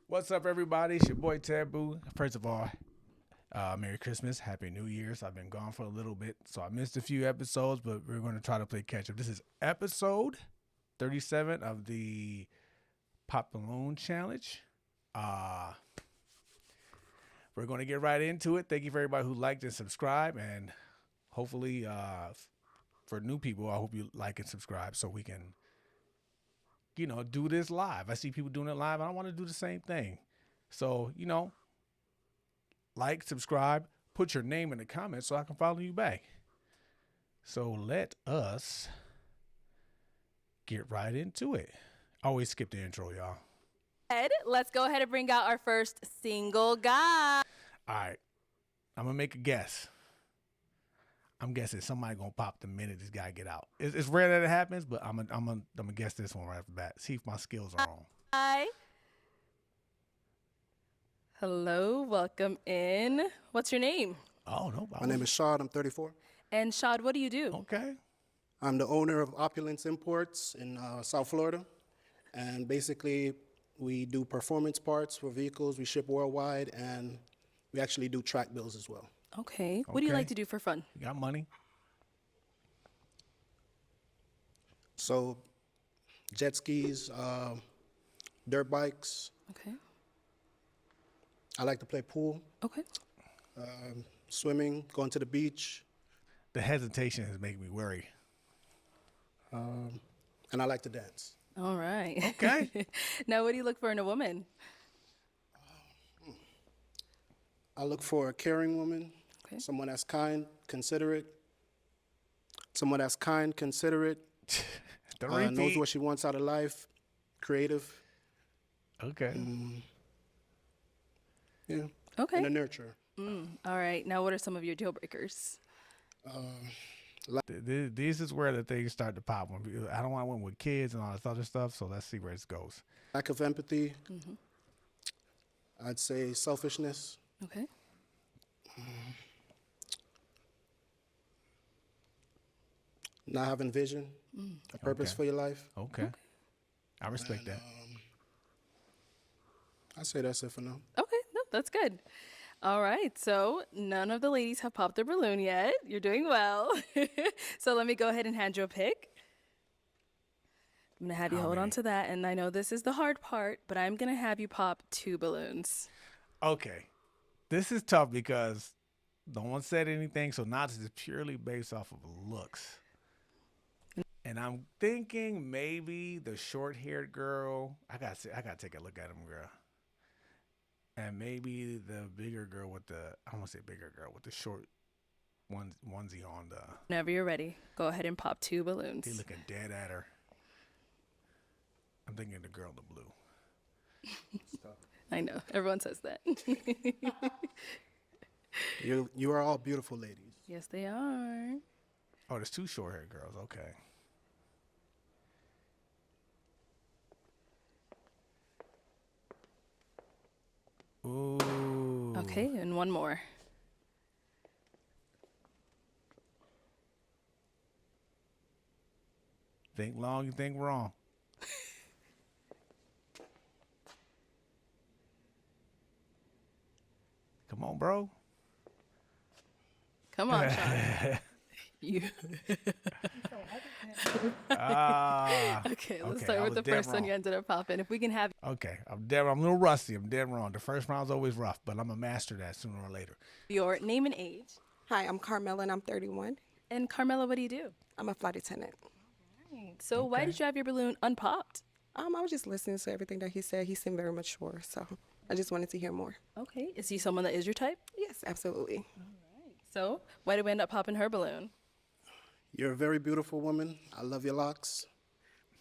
What's up, everybody? It's your boy Taboo. First of all, Merry Christmas, Happy New Year's. I've been gone for a little bit, so I missed a few episodes, but we're going to try to play catch up. This is episode 37 of the Pop Balloon Challenge. Uh, we're going to get right into it. Thank you for everybody who liked and subscribed, and hopefully, for new people, I hope you like and subscribe so we can do this live. I see people doing it live. I don't want to do the same thing. So, like, subscribe, put your name in the comments so I can follow you back. So let us get right into it. Always skip the intro, y'all. Let's go ahead and bring out our first single guy. All right. I'm going to make a guess. I'm guessing somebody going to pop the minute this guy get out. It's rare that it happens, but I'm gonna guess this one right off the bat. See if my skills are on. Hi. Hello, welcome in. What's your name? Oh, no. My name is Shad. I'm 34. And Shad, what do you do? Okay. I'm the owner of Opulence Imports in South Florida. And basically, we do performance parts for vehicles. We ship worldwide, and we actually do track bills as well. Okay. What do you Okay. like to do for fun? You got money? So, jet skis, dirt bikes. Okay. I like to play pool, Okay. swimming, going to the beach, The hesitation is making me worry. and I like to dance. All right. Okay. Now, what do you look for in a woman? I look for a caring woman, Okay. someone that's kind, considerate, someone that's kind, considerate, The knows repeat. what she wants out of life, creative, Okay. yeah, Okay. and a nurturer. All right. Now, what are some of your deal breakers? This is where the things start to pop. I don't want one with kids and all this other stuff, so let's see where this goes. Lack of empathy. I'd say selfishness. Okay. Not having vision, a purpose Okay. for your life. Okay. I respect that. I'd say that's it for now. Okay. No, that's good. All right. So none of the ladies have popped their balloon yet. You're doing well. So let me go ahead and hand you a pick. I'm going to have you How hold on many? to that. And I know this is the hard part, but I'm going to have you pop 2 balloons. Okay. This is tough because no one said anything, so now this is purely based off of looks. And I'm thinking maybe the short-haired girl. I gotta take a look at him, girl. And maybe the bigger girl with the I want to say bigger girl with the short onesie on. Whenever you're ready, go ahead and pop 2 balloons. He looking dead at her. I'm thinking the girl in the blue. I know. Everyone says that. You are all beautiful ladies. Yes, they are. Oh, there's 2 short-haired girls. Okay. Ooh. Okay, and one more. Think long, you think wrong. Come on, bro. Come on, Sean. You. Ah. Okay, let's Okay, start I with was the dead first one you wrong. ended up popping. If we can have Okay, I'm a little rusty. I'm dead wrong. The first round's always rough, but I'm gonna master that sooner or later. your name and age. Hi, I'm Carmela and I'm 31. And Carmela, what do you do? I'm a flight attendant. So why Okay. did you have your balloon unpopped? I was just listening to everything that he said. He seemed very mature, so I just wanted to hear more. Okay, is he someone that is your type? Yes, absolutely. So why did we end up popping her balloon? You're a very beautiful woman. I love your locks.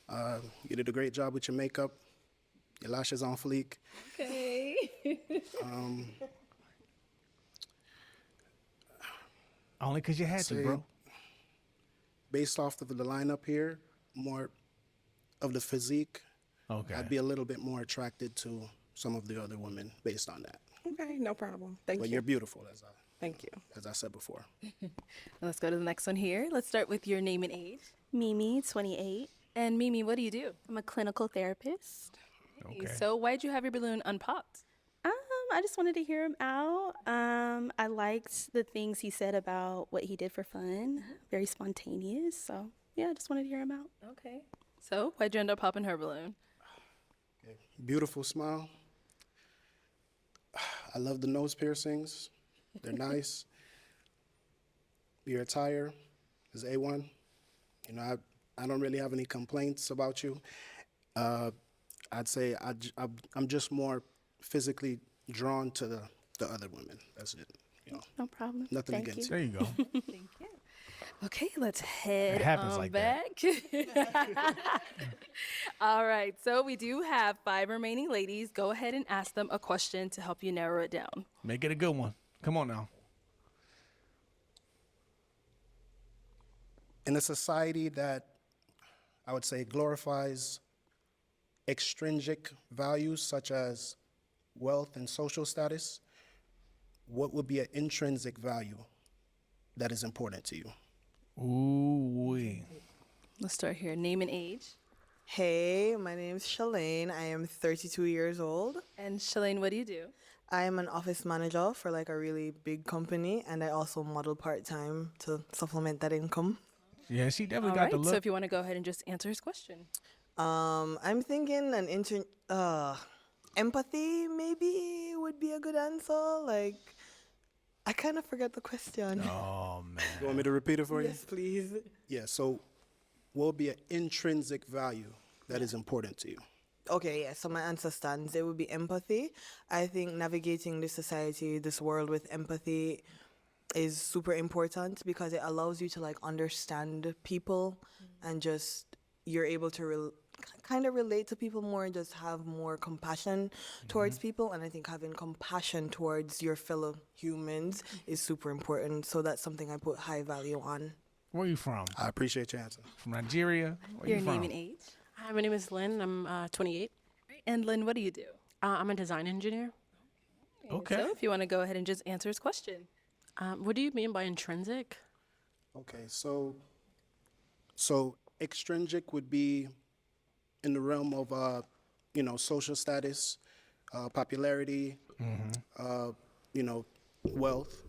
You did a great job with your makeup. Your lashes on fleek. Okay. Only because you had to, Say- bro. Based off of the lineup here, more of the physique, Okay. I'd be a little bit more attracted to some of the other women based on that. Okay, no problem. Thank But you. you're beautiful, Thank you. as I said before. Let's go to the next one here. Let's start with your name and age. Mimi, 28. And Mimi, what do you do? I'm a clinical therapist. Okay. So why'd you have your balloon unpopped? I just wanted to hear him out. I liked the things he said about what he did for fun. Very spontaneous. So yeah, I just wanted to hear him out. Okay. So why'd you end up popping her balloon? Beautiful smile. I love the nose piercings. They're nice. Your attire is A1. You know, I don't really have any complaints about you. I'd say I'm just more physically drawn to the other women. That's it. You know, No problem. nothing Thank against There you go. Thank you. Okay, let's head happens on like that. back. All right, so we do have 5 remaining ladies. Go ahead and ask them a question to help you narrow it down. Make it a good one. Come on now. In a society that I would say glorifies extrinsic values such as wealth and social status, what would be an intrinsic value that is important to you? Ooh wee. Let's start here. Name and age. Hey, my name is Shalane. I am 32 years old. And Shalane, what do you do? I am an office manager for like a really big company, and I also model part-time to supplement that income. Yeah, she definitely All got right, the look. so if you want to go ahead and just answer his question. I'm thinking empathy maybe would be a good answer. Like, I kind of forgot the question. Oh man. You want me to repeat it for you? Yes, please. Yeah, so what would be an intrinsic value that is important to you? Okay, yeah, so my answer stands. It would be empathy. I think navigating this society, this world with empathy is super important because it allows you to like understand people and just you're able to kind of relate to people more, just have more compassion towards people. And I think having compassion towards your fellow humans is super important. So that's something I put high value on. Where you from? I appreciate your answer. From Nigeria? Where Your you name from? and age. Hi, my name is Lynn. I'm 28. And Lynn, what do you do? I'm a design engineer. Okay. So if you want to go ahead and just answer his question. What do you mean by intrinsic? Okay, so extrinsic would be in the realm of you know, social status, popularity, you know, wealth.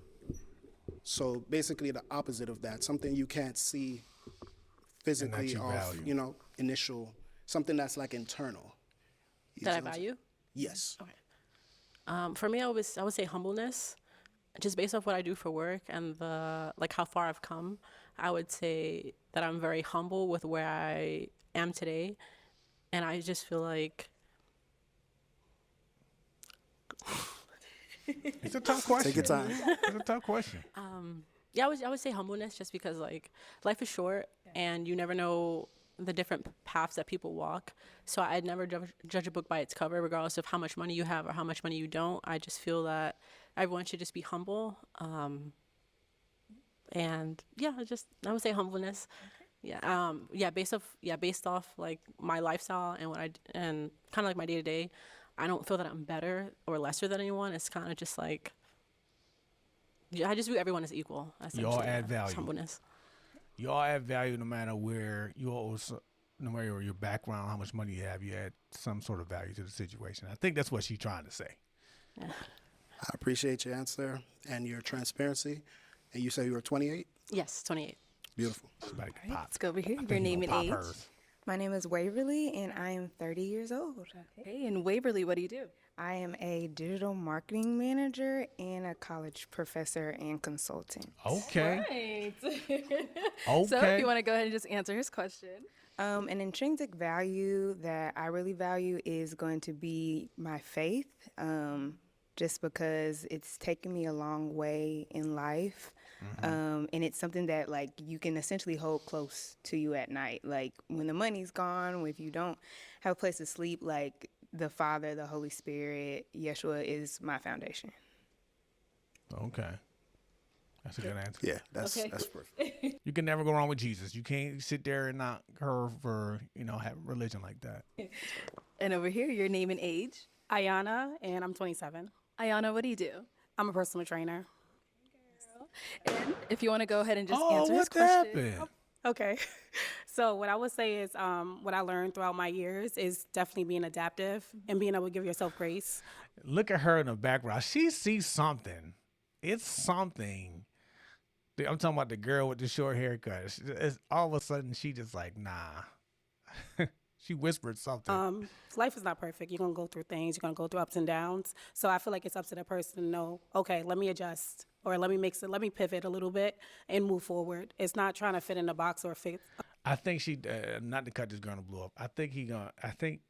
So basically the opposite of that, something you can't see physically you off, value. you know, initial, something that's like internal. You That I see what I'm saying? value? Yes. For me, I would say humbleness. Just based off what I do for work and the like how far I've come, I would say that I'm very humble with where I am today, and I just feel like It's a tough question. Take your time. It's a tough question. yeah, I would say humbleness just because like life is short and you never know the different paths that people walk. So I'd never judge a book by its cover, regardless of how much money you have or how much money you don't. I just feel that everyone should just be humble. And yeah, I would say humbleness. Yeah. Based off like my lifestyle and and kind of like my day to day, I don't feel that I'm better or lesser than anyone. It's kind of just like, I just view everyone as equal. You all add It's value. humbleness. You all add value no matter where you also, no matter your background, how much money you have, you add some sort of value to the situation. I think that's what she's trying to say. I appreciate your answer and your transparency. And you say you were 28? Yes, 28. Beautiful. Somebody can pop. Let's go over here. I think Your he name and gonna age. pop hers. My name is Waverly, and I am 30 years old. Okay, and Waverly, what do you do? I am a digital marketing manager and a college professor and consultant. Okay. Right. Okay. So if you want to go ahead and just answer his question. An intrinsic value that I really value is going to be my faith, just because it's taken me a long way in life. And it's something that like you can essentially hold close to you at night. Like when the money's gone, if you don't have a place to sleep, like the Father, the Holy Spirit, Yeshua is my foundation. Okay. That's a good answer. Yeah, that's Okay. that's perfect. You can never go wrong with Jesus. You can't sit there and knock her for, have religion like that. And over here, your name and age. Ayana, and I'm 27. Ayana, what do you do? I'm a personal trainer. And if you want to go ahead and just Oh, answer his what question. happened? Okay. So what I would say is what I learned throughout my years is definitely being adaptive and being able to give yourself grace. Look at her in the background. She sees something. It's something. I'm talking about the girl with the short haircut. It's all of a sudden she just like, nah. She whispered something. Life is not perfect. You're going to go through things. You're going to go through ups and downs. So I feel like it's up to the person to know, okay, let me adjust or let me pivot a little bit and move forward. It's not trying to fit in a box or fit. I think she, not to cut this girl to blow up. I think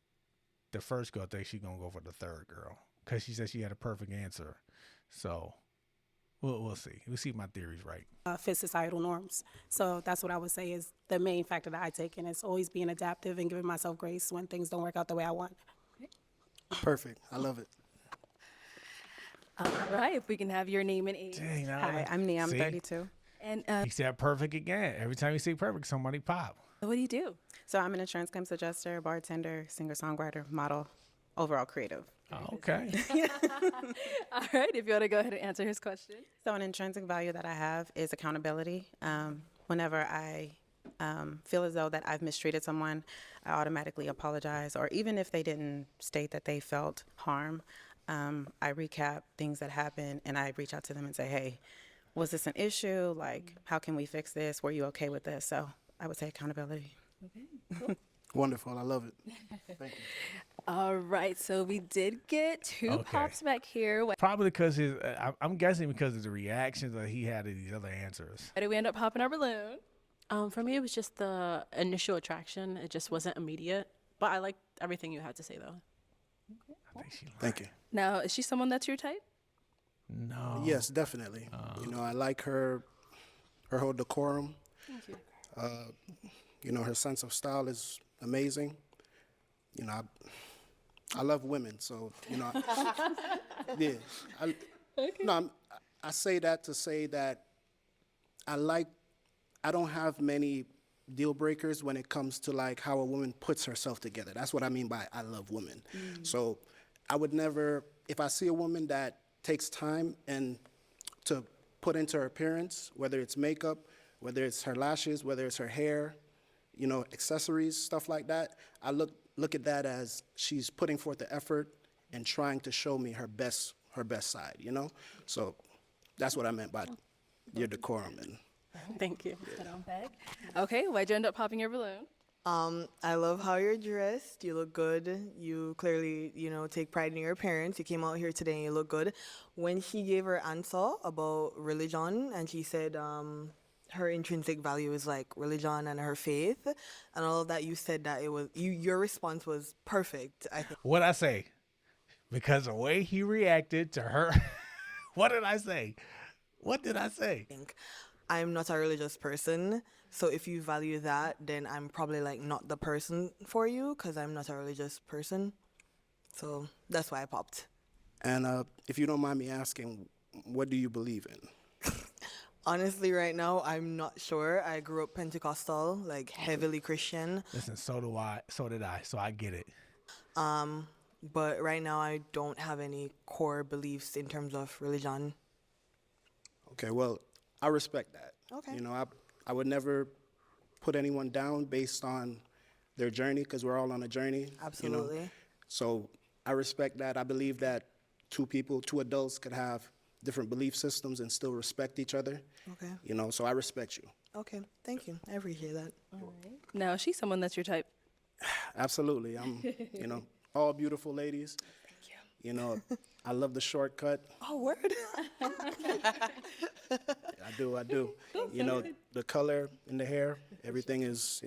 the first girl thinks she's gonna go for the third girl because she said she had a perfect answer. So we'll see. We'll see if my theory's right. Fit societal norms. So that's what I would say is the main factor that I take in is always being adaptive and giving myself grace when things don't work out the way I want. Perfect. I love it. All right, if we can have your name and age. Dang, Hi, I'm Nia. I'm See? 32. And He said perfect again. Every time you say perfect, somebody pop. what do you do? So I'm an insurance claims adjuster, bartender, singer-songwriter, model, overall creative. Oh, okay. All right, if you want to go ahead and answer his question. So an intrinsic value that I have is accountability. Whenever I feel as though that I've mistreated someone, I automatically apologize. Or even if they didn't state that they felt harm, I recap things that happened and I reach out to them and say, hey, was this an issue? Like, how can we fix this? Were you okay with this? So I would say accountability. Wonderful. I love it. Thank you. All right, so we did get two Okay. pops back here. Why Probably because I'm guessing because of the reactions that he had to these other answers. did we end up popping our balloon? For me, it was just the initial attraction. It just wasn't immediate. But I liked everything you had to say, though. I think she lied. Thank you. Now, is she someone that's your type? No. Yes, definitely. I like her whole decorum. Thank you. Her sense of style is amazing. I love women, so yeah. I say that to say that I don't have many deal breakers when it comes to like how a woman puts herself together. That's what I mean by I love women. So I would never, if I see a woman that takes time and to put into her appearance, whether it's makeup, whether it's her lashes, whether it's her hair, accessories, stuff like that, I look at that as she's putting forth the effort and trying to show me her best side, So that's what I meant by your decorum. And Thank you. Put on back. Okay, why'd you end up popping your balloon? I love how you're dressed. You look good. You clearly, take pride in your appearance. You came out here today and you look good. When she gave her answer about religion and she said her intrinsic value is like religion and her faith and all of that, you said that it was your response was perfect, I think. What'd I say? Because the way he reacted to her, what did I say? What did I say? I'm not a religious person, so if you value that, then I'm probably like not the person for you because I'm not a religious person. So that's why I popped. And if you don't mind me asking, what do you believe in? Honestly, right now, I'm not sure. I grew up Pentecostal, like heavily Christian. Listen, so did I, so I get it. But right now, I don't have any core beliefs in terms of religion. Okay, well, I respect that. Okay. I would never put anyone down based on their journey because we're all on a journey. Absolutely. So I respect that. I believe that two adults could have different belief systems and still respect each other. Okay. So I respect you. Okay. Thank you. I appreciate that. Now, is she someone that's your type? Absolutely. I'm, all beautiful ladies. Thank you. I love the shortcut. Oh, word. I do. The color in the hair, everything is,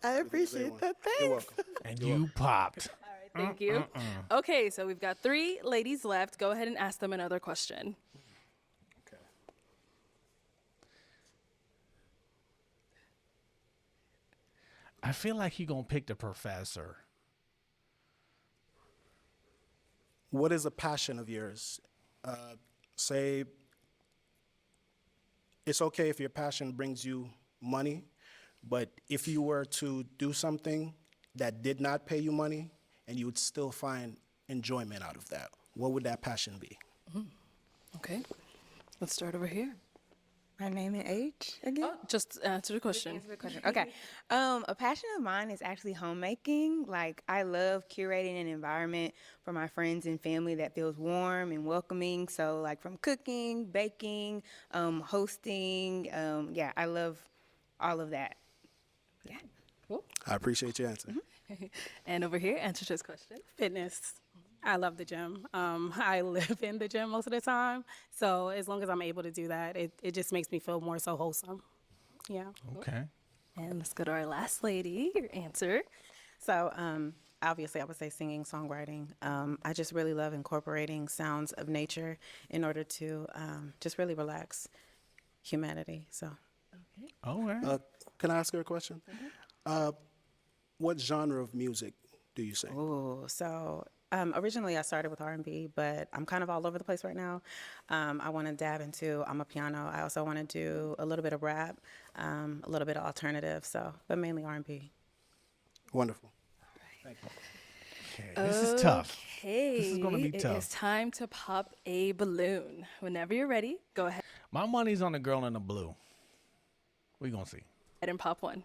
I appreciate that. Thanks. You're welcome. And you popped. Thank you. Okay, so we've got 3 ladies left. Go ahead and ask them another question. Okay. I feel like he gonna pick the professor. What is a passion of yours? Say, it's okay if your passion brings you money, but if you were to do something that did not pay you money and you would still find enjoyment out of that, what would that passion be? Okay, let's start over here. My name and age again? Just answer the question. Answer the question. Okay. A passion of mine is actually homemaking. Like, I love curating an environment for my friends and family that feels warm and welcoming. So, like, from cooking, baking, hosting. Yeah, I love all of that. Yeah. I appreciate your answer. And over here, answer this question. Fitness. I love the gym. I live in the gym most of the time. So as long as I'm able to do that, it just makes me feel more so wholesome. Yeah. Okay. And let's go to our last lady. Your answer. So, obviously, I would say singing, songwriting. I just really love incorporating sounds of nature in order to just really relax humanity. So, All right. Can I ask her a question? What genre of music do you sing? ooh, so originally I started with R&B, but I'm kind of all over the place right now. I want to dab into amapiano. I also want to do a little bit of rap, a little bit of alternative. So, but mainly R&B. Wonderful. Okay, this is tough. Okay. This is gonna be It tough. is time to pop a balloon. Whenever you're ready, go ahead My money's on the girl in the blue. We gonna see. and pop one.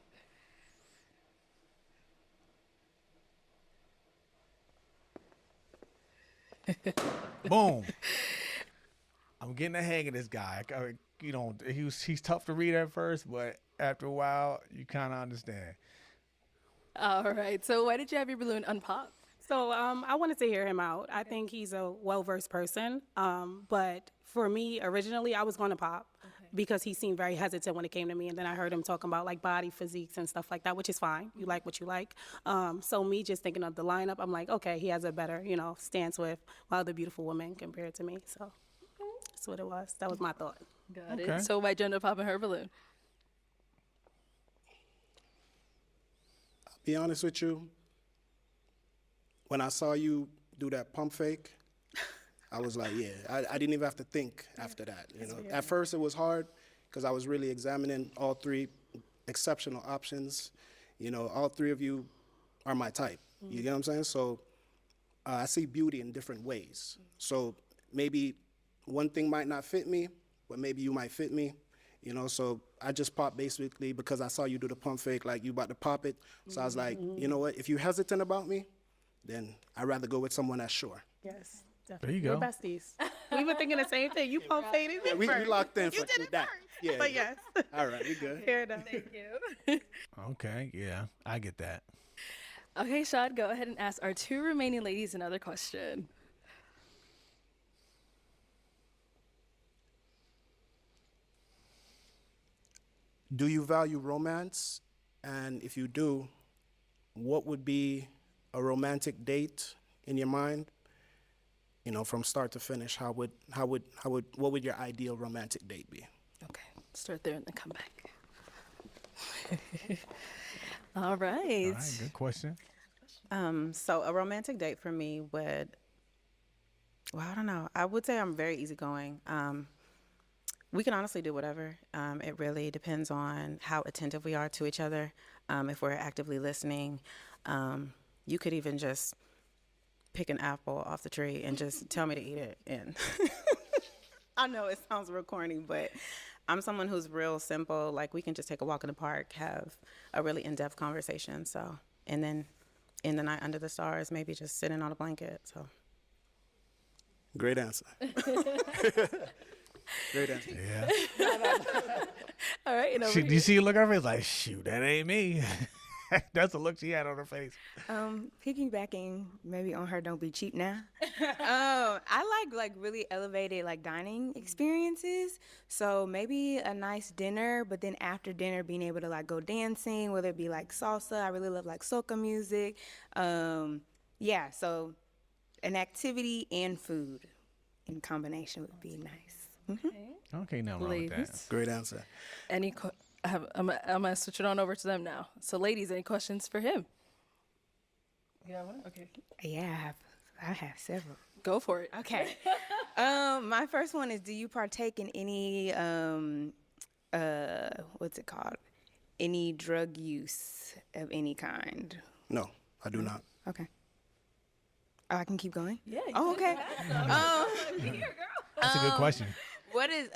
Boom. I'm getting the hang of this guy. He's tough to read at first, but after a while, you kind of understand. All right. So why did you have your balloon unpop? So I wanted to hear him out. I think he's a well-versed person. But for me, originally, I was going to pop because he seemed very hesitant when it came to me. And then I heard him talking about like body physiques and stuff like that, which is fine. You like what you like. So me just thinking of the lineup, I'm like, okay, he has a better, stance with other beautiful women compared to me. So that's what it was. That was my thought. Got Okay. it. So why'd you end up popping her balloon? Be honest with you. When I saw you do that pump fake, I was like, yeah. I didn't even have to think after that. At first it was hard because I was really examining all three exceptional options. All three of you are my type. You get what I'm saying? So I see beauty in different ways. So maybe one thing might not fit me, but maybe you might fit me. So I just popped basically because I saw you do the pump fake, like you about to pop it. So I was like, you know what? If you're hesitant about me, then I'd rather go with someone that's sure. Yes, There definitely. you go. We're besties. We were thinking the same thing. You pump faded Yeah, we first. locked in You for did it that. first. Yeah. But yes. All right, we good. Fair enough. Okay, yeah, I get that. Okay, Shad, go ahead and ask our two remaining ladies another question. Do you value romance? And if you do, what would be a romantic date in your mind? From start to finish, what would your ideal romantic date be? Okay, start there and then come back. All right. All right, good question. So a romantic date for me would, well, I don't know. I would say I'm very easygoing. We can honestly do whatever. It really depends on how attentive we are to each other. If we're actively listening, you could even just pick an apple off the tree and just tell me to eat it. And I know it sounds real corny, but I'm someone who's real simple. Like, we can just take a walk in the park, have a really in-depth conversation. So, and then in the night under the stars, maybe just sitting on a blanket. So, Great answer. Great answer. Yeah. All right. And over Do you here. see her look at her face like, shoot, that ain't me. That's the look she had on her face. Piggybacking maybe on her "Don't Be Cheap Now." I like really elevated like dining experiences. So maybe a nice dinner, but then after dinner being able to like go dancing, whether it be like salsa. I really love like soca music. Yeah, so an activity and food in combination would be nice. Okay, now wrong with that. Ladies, Great answer. I'm gonna switch it on over to them now. So, ladies, any questions for him? Yeah, okay. Yeah, I have several. Go for it. Okay. My first one is, do you partake in any what's it called? Any drug use of any kind? No, I do not. Okay. Oh, I can keep going? Yeah. Oh, okay. That's a good question. What is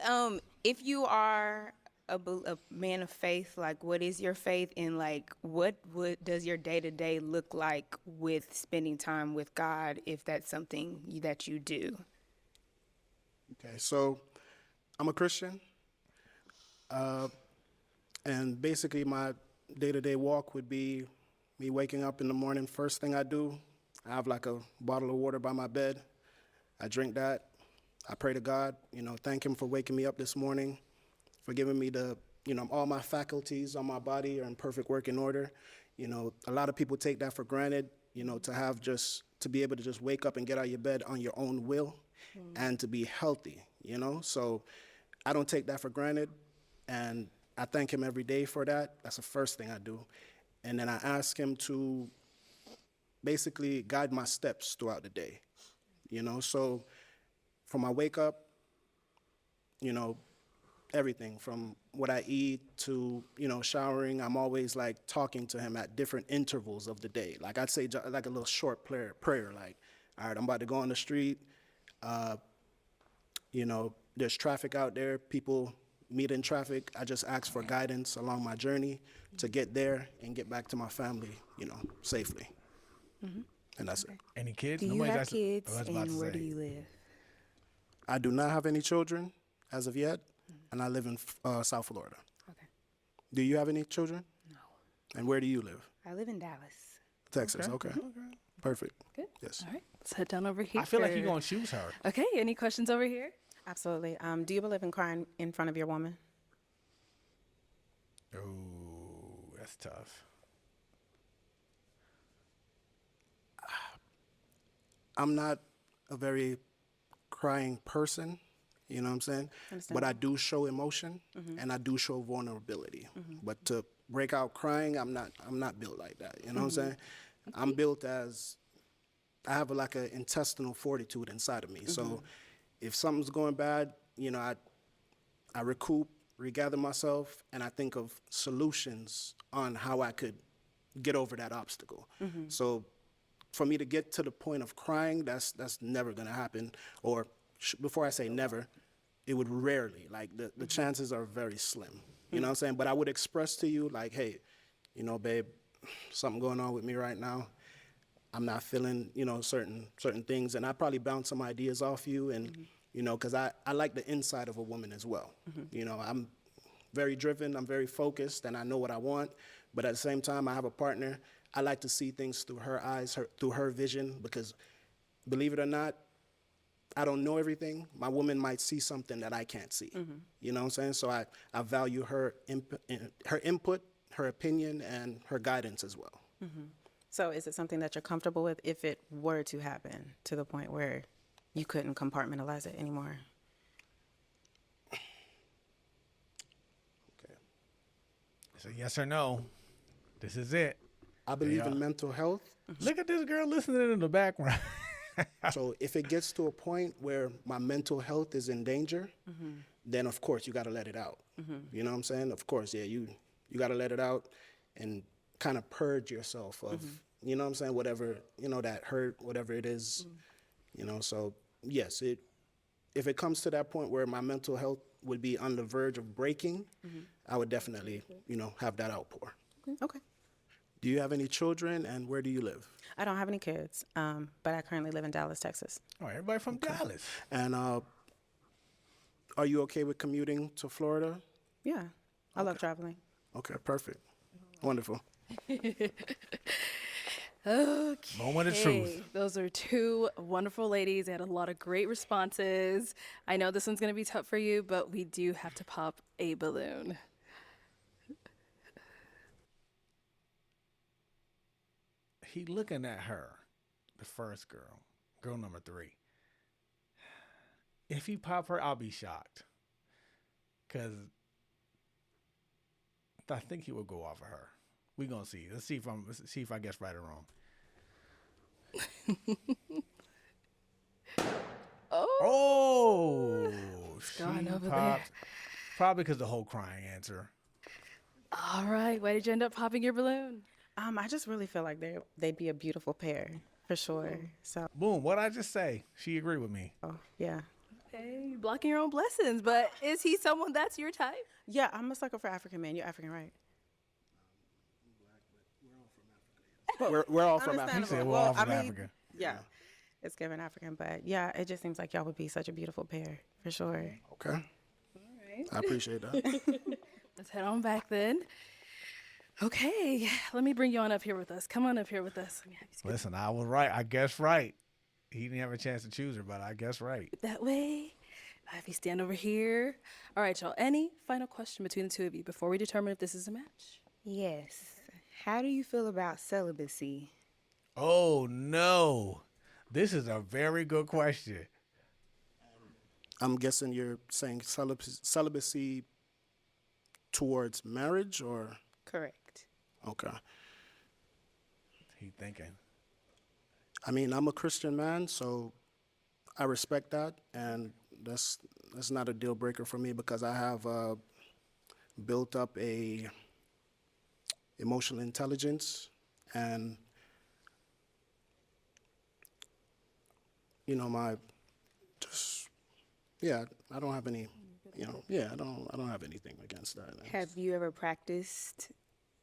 if you are a man of faith, like what is your faith, and like what does your day-to-day look like with spending time with God, if that's something that you do? Okay, so I'm a Christian, and basically my day-to-day walk would be me waking up in the morning. First thing I do, I have like a bottle of water by my bed. I drink that. I pray to God, thank him for waking me up this morning, for giving me all my faculties on my body are in perfect working order. A lot of people take that for granted, to be able to just wake up and get out of your bed on your own will and to be healthy, So I don't take that for granted, and I thank him every day for that. That's the first thing I do. And then I ask him to basically guide my steps throughout the day, So from I wake up, everything from what I eat to, showering, I'm always like talking to him at different intervals of the day. Like I'd say like a little short prayer, like, all right, I'm about to go on the street. There's traffic out there. People meet in traffic. I just ask for guidance along my journey to get there and get back to my family, safely. And that's it. Any kids? Do you Nobody's have asked- kids, I was about to and where say. do you live? I do not have any children as of yet, and I live in South Florida. Okay. Do you have any children? No. And where do you live? I live in Dallas. Texas. Okay. Perfect. Good. Yes. All right, let's head down over here. I feel like you're gonna choose her. Okay, any questions over here? Absolutely. Do you believe in crying in front of your woman? Oh, that's tough. I'm not a very crying person, you know what I'm saying? But I do show emotion and I do show vulnerability. But to break out crying, I'm not built like that, you know what I'm saying? I'm built as I have like an intestinal fortitude inside of me. So if something's going bad, I recoup, regather myself, and I think of solutions on how I could get over that obstacle. So for me to get to the point of crying, that's never gonna happen. Or before I say never, it would rarely. Like the chances are very slim. You know what I'm saying? But I would express to you like, hey, babe, something going on with me right now. I'm not feeling, certain things, and I probably bounce some ideas off you, and because I like the inside of a woman as well. I'm very driven, I'm very focused, and I know what I want. But at the same time, I have a partner. I like to see things through her eyes, through her vision, because believe it or not, I don't know everything. My woman might see something that I can't see. You know what I'm saying? So I value her input, her opinion, and her guidance as well. So is it something that you're comfortable with if it were to happen to the point where you couldn't compartmentalize it anymore? Okay. So yes or no. This is it. I believe Yeah. in mental health. Look at this girl listening in the background. So if it gets to a point where my mental health is in danger, then of course you got to let it out. You know what I'm saying? Of course, yeah, you got to let it out and kind of purge yourself of, you know what I'm saying, whatever, that hurt, whatever it is, so yes, if it comes to that point where my mental health would be on the verge of breaking, I would definitely, have that outpour. Okay. Do you have any children, and where do you live? I don't have any kids, but I currently live in Dallas, Texas. Oh, everybody from Dallas. And are you okay with commuting to Florida? Yeah, I love traveling. Okay, perfect. Wonderful. Okay. Moment of truth. Those are two wonderful ladies. They had a lot of great responses. I know this one's going to be tough for you, but we do have to pop a balloon. He looking at her, the first girl number 3. If he pop her, I'll be shocked. Cause I think he will go off of her. We gonna see. Let's see if I guess right or wrong. Oh, going she over popped. Probably because the whole crying answer. All right. Why did you end up popping your balloon? I just really feel like they'd be a beautiful pair for sure. So, Boom. What'd I just say? She agreed with me. yeah. Okay, blocking your own blessings. But is he someone that's your type? Yeah, I'm a sucker for African men. You're African, right? We're all from Africa. He said Understandable. we're all Well, from I mean, Africa. yeah, it's given African, but yeah, it just seems like y'all would be such a beautiful pair for sure. Okay. I appreciate that. Let's head on back then. Okay, let me bring you on up here with us. Come on up here with us. Let me have you scoot Listen, I was right. I guess right. He didn't have a chance to choose her, but I guess right. that way. I have you stand over here. All right, y'all. Any final question between the two of you before we determine if this is a match? Yes. How do you feel about celibacy? Oh, no. This is a very good question. I'm guessing you're saying celibacy towards marriage, or? Correct. Okay. He thinking. I mean, I'm a Christian man, so I respect that, and that's not a deal breaker for me because I have built up a emotional intelligence, and my just I don't have any I don't have anything against that. Have you ever practiced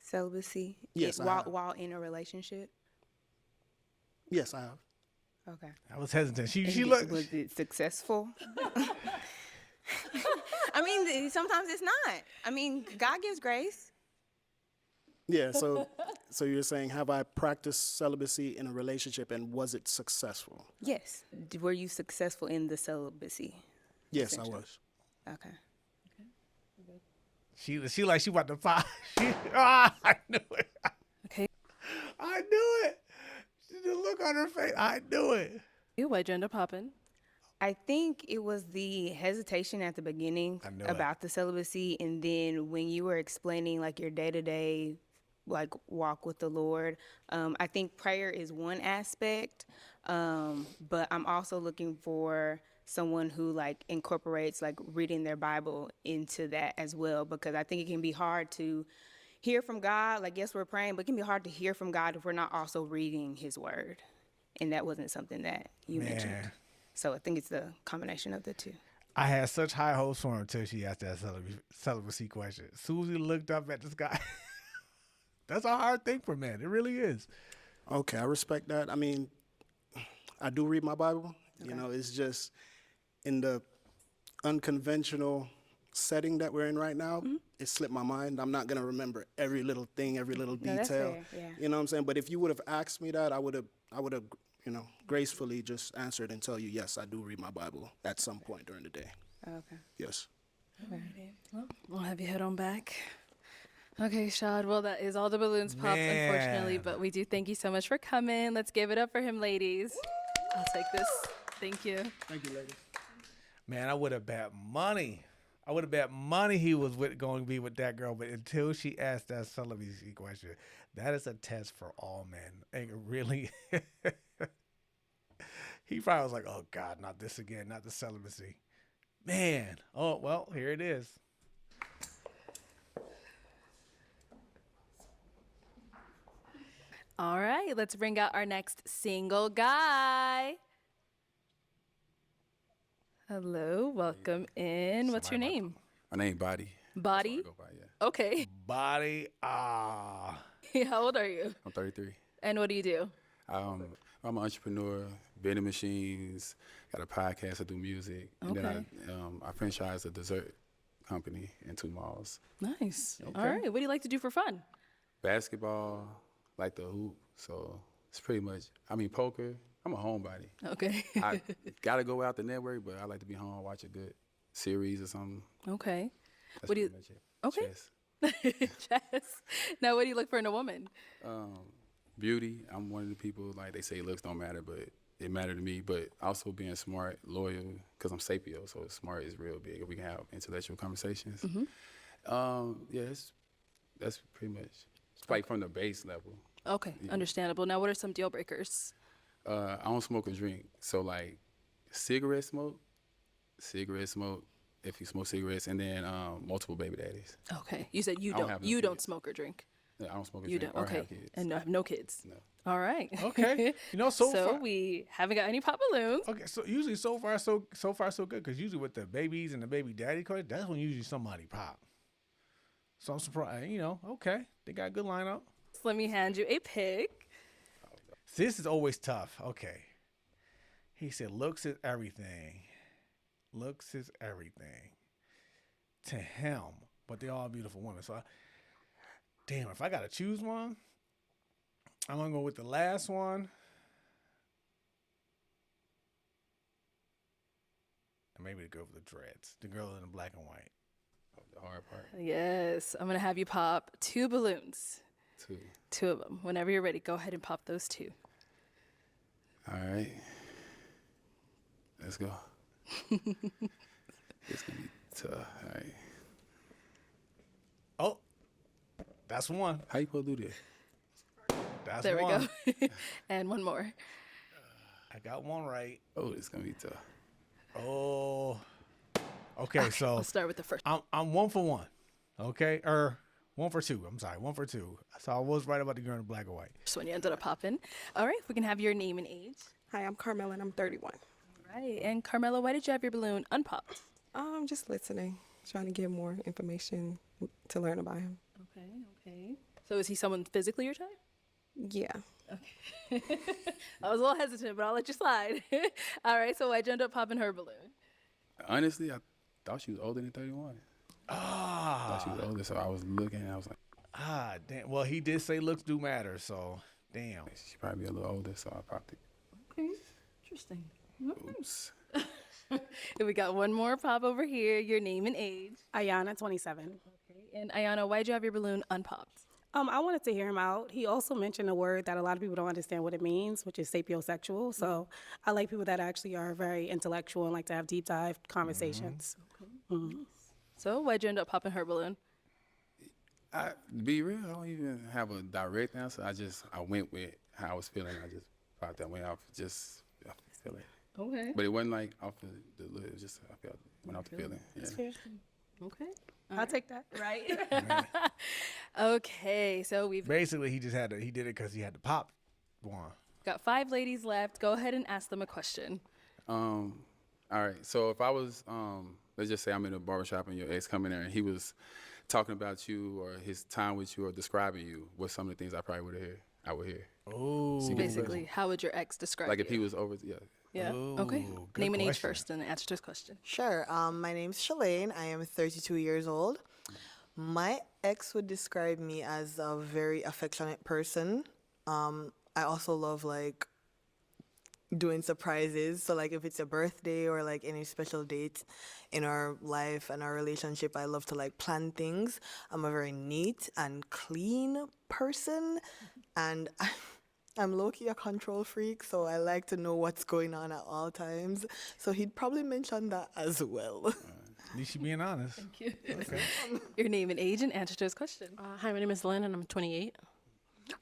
celibacy? Yes, I have. While in a relationship? Yes, I have. Okay. I was hesitant. She And looked. Was it successful? I mean, sometimes it's not. I mean, God gives grace. Yeah, so you're saying, have I practiced celibacy in a relationship, and was it successful? Yes. Were you successful in the celibacy? Yes, I was. Okay. She like she about to fight. I knew it. Okay. I knew it. The look on her face. I knew it. Why'd you end up popping? I think it was the hesitation at the beginning I knew about the celibacy, and then when you were explaining like your day-to-day like walk with the Lord, I think prayer is one aspect, but I'm also looking for someone who like incorporates like reading their Bible into that as well, because I think it can be hard to hear from God. Like, yes, we're praying, but it can be hard to hear from God if we're not also reading his word. And that wasn't something that you mentioned. So I think it's the combination of the two. I had such high hopes for him until she asked that celibacy question. As soon as he looked up at this guy, that's a hard thing for men. It really is. Okay, I respect that. I mean, I do read my Bible. Okay. It's just in the unconventional setting that we're in right now, it slipped my mind. I'm not going to remember every little thing, every little detail. That's fair, yeah. You know what I'm saying? But if you would have asked me that, I would have gracefully just answered and tell you, yes, I do read my Bible at some point during the day. Okay. Yes. Alrighty. Well, we'll have you head on back. Okay, Shad. Well, that is all the balloons popped, unfortunately, but we do thank you so much for coming. Let's give it up for him, ladies. I'll take this. Thank you. Thank you, ladies. Man, I would have bet money. He was going to be with that girl, but until she asked that celibacy question, that is a test for all men. And it really, he probably was like, oh God, not this again, not the celibacy. Man, oh, well, here it is. All right, let's bring out our next single guy. Hello, welcome in. What's your name? My name Body. Body? That's what I go by, yeah. Okay. Body, How old are you? I'm 33. And what do you do? I'm an entrepreneur, vending machines, got a podcast, I do music. And then I franchise a dessert company in 2 malls. Nice. Okay. All right, what do you like to do for fun? Basketball, like the hoop, so it's pretty much, poker. I'm a homebody. Okay. I gotta go out the network, but I like to be home, watch a good series or something. Okay. That's What do you? pretty much it. Okay. Chess. Chess. Now, what do you look for in a woman? Beauty. I'm one of the people, like they say looks don't matter, but it mattered to me. But also being smart, loyal, because I'm sapio, so smart is real big. We can have intellectual conversations. That's pretty much. It's like from the base level. Okay, understandable. Now, what are some deal breakers? I don't smoke or drink, so like cigarette smoke, if you smoke cigarettes, and then multiple baby daddies. Okay, you said you I don't have no don't kids. smoke or drink. Yeah, I don't smoke or You drink don't. or Okay. have kids. And have no kids. No. All right. Okay. You know, so So far. we haven't got any pop balloons. Okay, so usually so far so good because usually with the babies and the baby daddy card, that's when usually somebody pop. So I'm surprised. You know, okay, they got a good lineup. So let me hand you a pick. See, this is always tough. Okay, he said looks is everything. Looks is everything to him, but they're all beautiful women. So, damn, if I gotta choose one, I'm gonna go with the last one. And maybe the girl with the dreads, the girl in the black and white. The hard part. Yes, I'm gonna have you pop 2 balloons. 2. 2 of them. Whenever you're ready, go ahead and pop those 2. All right. Let's go. It's gonna be tough. All right. Oh, that's one. How you supposed to do this? That's There one. we go. And one more. I got one right. Oh, it's gonna be tough. Oh. Okay, so I'll start with the first. I'm 1 for 1. Okay, 1 for 2. I'm sorry, 1 for 2. So I was right about the girl in black and white. First one you ended up popping. All right, if we can have your name and age. Hi, I'm Carmela and I'm 31. Right, and Carmela, why did you have your balloon unpopped? I'm just listening, trying to get more information to learn about him. Okay. So is he someone physically your type? Yeah. I was a little hesitant, but I'll let you slide. All right, so why'd you end up popping her balloon? Honestly, I thought she was older than 31. I thought she was older, so I was looking and I was like, Damn. Well, he did say looks do matter, so damn. she probably be a little older, so I popped it. Okay, interesting. Oops. And we got one more pop over here, your name and age. Ayana, 27. Okay, and Ayana, why'd you have your balloon unpopped? I wanted to hear him out. He also mentioned a word that a lot of people don't understand what it means, which is sapiosexual. So I like people that actually are very intellectual and like to have deep dive conversations. So why'd you end up popping her balloon? To be real, I don't even have a direct answer. I went with how I was feeling. I just popped that way off just feeling. Okay. But it wasn't like off the look. It was just I felt went off the feeling. Yeah. Okay. I'll take that. Right. Okay, so we've Basically, he did it because he had to pop one. got 5 ladies left. Go ahead and ask them a question. All right. So if I was, let's just say I'm in a barbershop and your ex come in there and he was talking about you or his time with you or describing you, what's some of the things I probably I would hear. Oh. So you get the Basically, how would your ex describe Like if you? he was over, yeah. Yeah. Ooh, Okay. good Name and age question. first, and answer to this question. Sure. My name's Shalane. I am 32 years old. My ex would describe me as a very affectionate person. I also love like doing surprises. So like if it's a birthday or like any special date in our life and our relationship, I love to like plan things. I'm a very neat and clean person, and I'm low-key a control freak, so I like to know what's going on at all times. So he'd probably mention that as well. At least you being honest. Your name and age, and answer to this question. Hi, my name is Lynn, and I'm 28.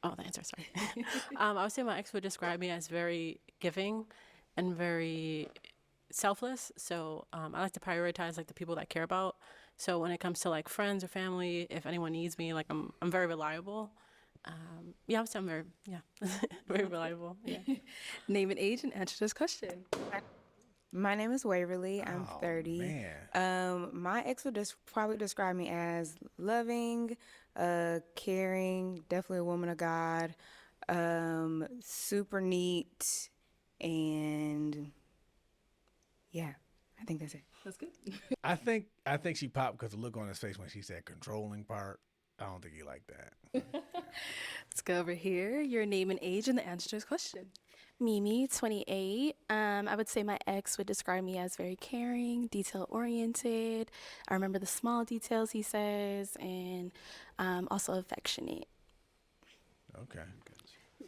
Oh, the answer, sorry. I would say my ex would describe me as very giving and very selfless. So I like to prioritize like the people that I care about. So when it comes to like friends or family, if anyone needs me, like I'm very reliable. Yeah, I would say I'm very, very reliable. Yeah. Name and age, and answer to this question. My name is Waverly. I'm 30. Man. My ex would probably describe me as loving, caring, definitely a woman of God, super neat, and yeah, I think that's it. That's good. I think she popped because the look on his face when she said controlling part. I don't think he liked that. Let's go over here. Your name and age, and the answer to this question. Mimi, 28. I would say my ex would describe me as very caring, detail-oriented. I remember the small details, he says, and also affectionate. Okay.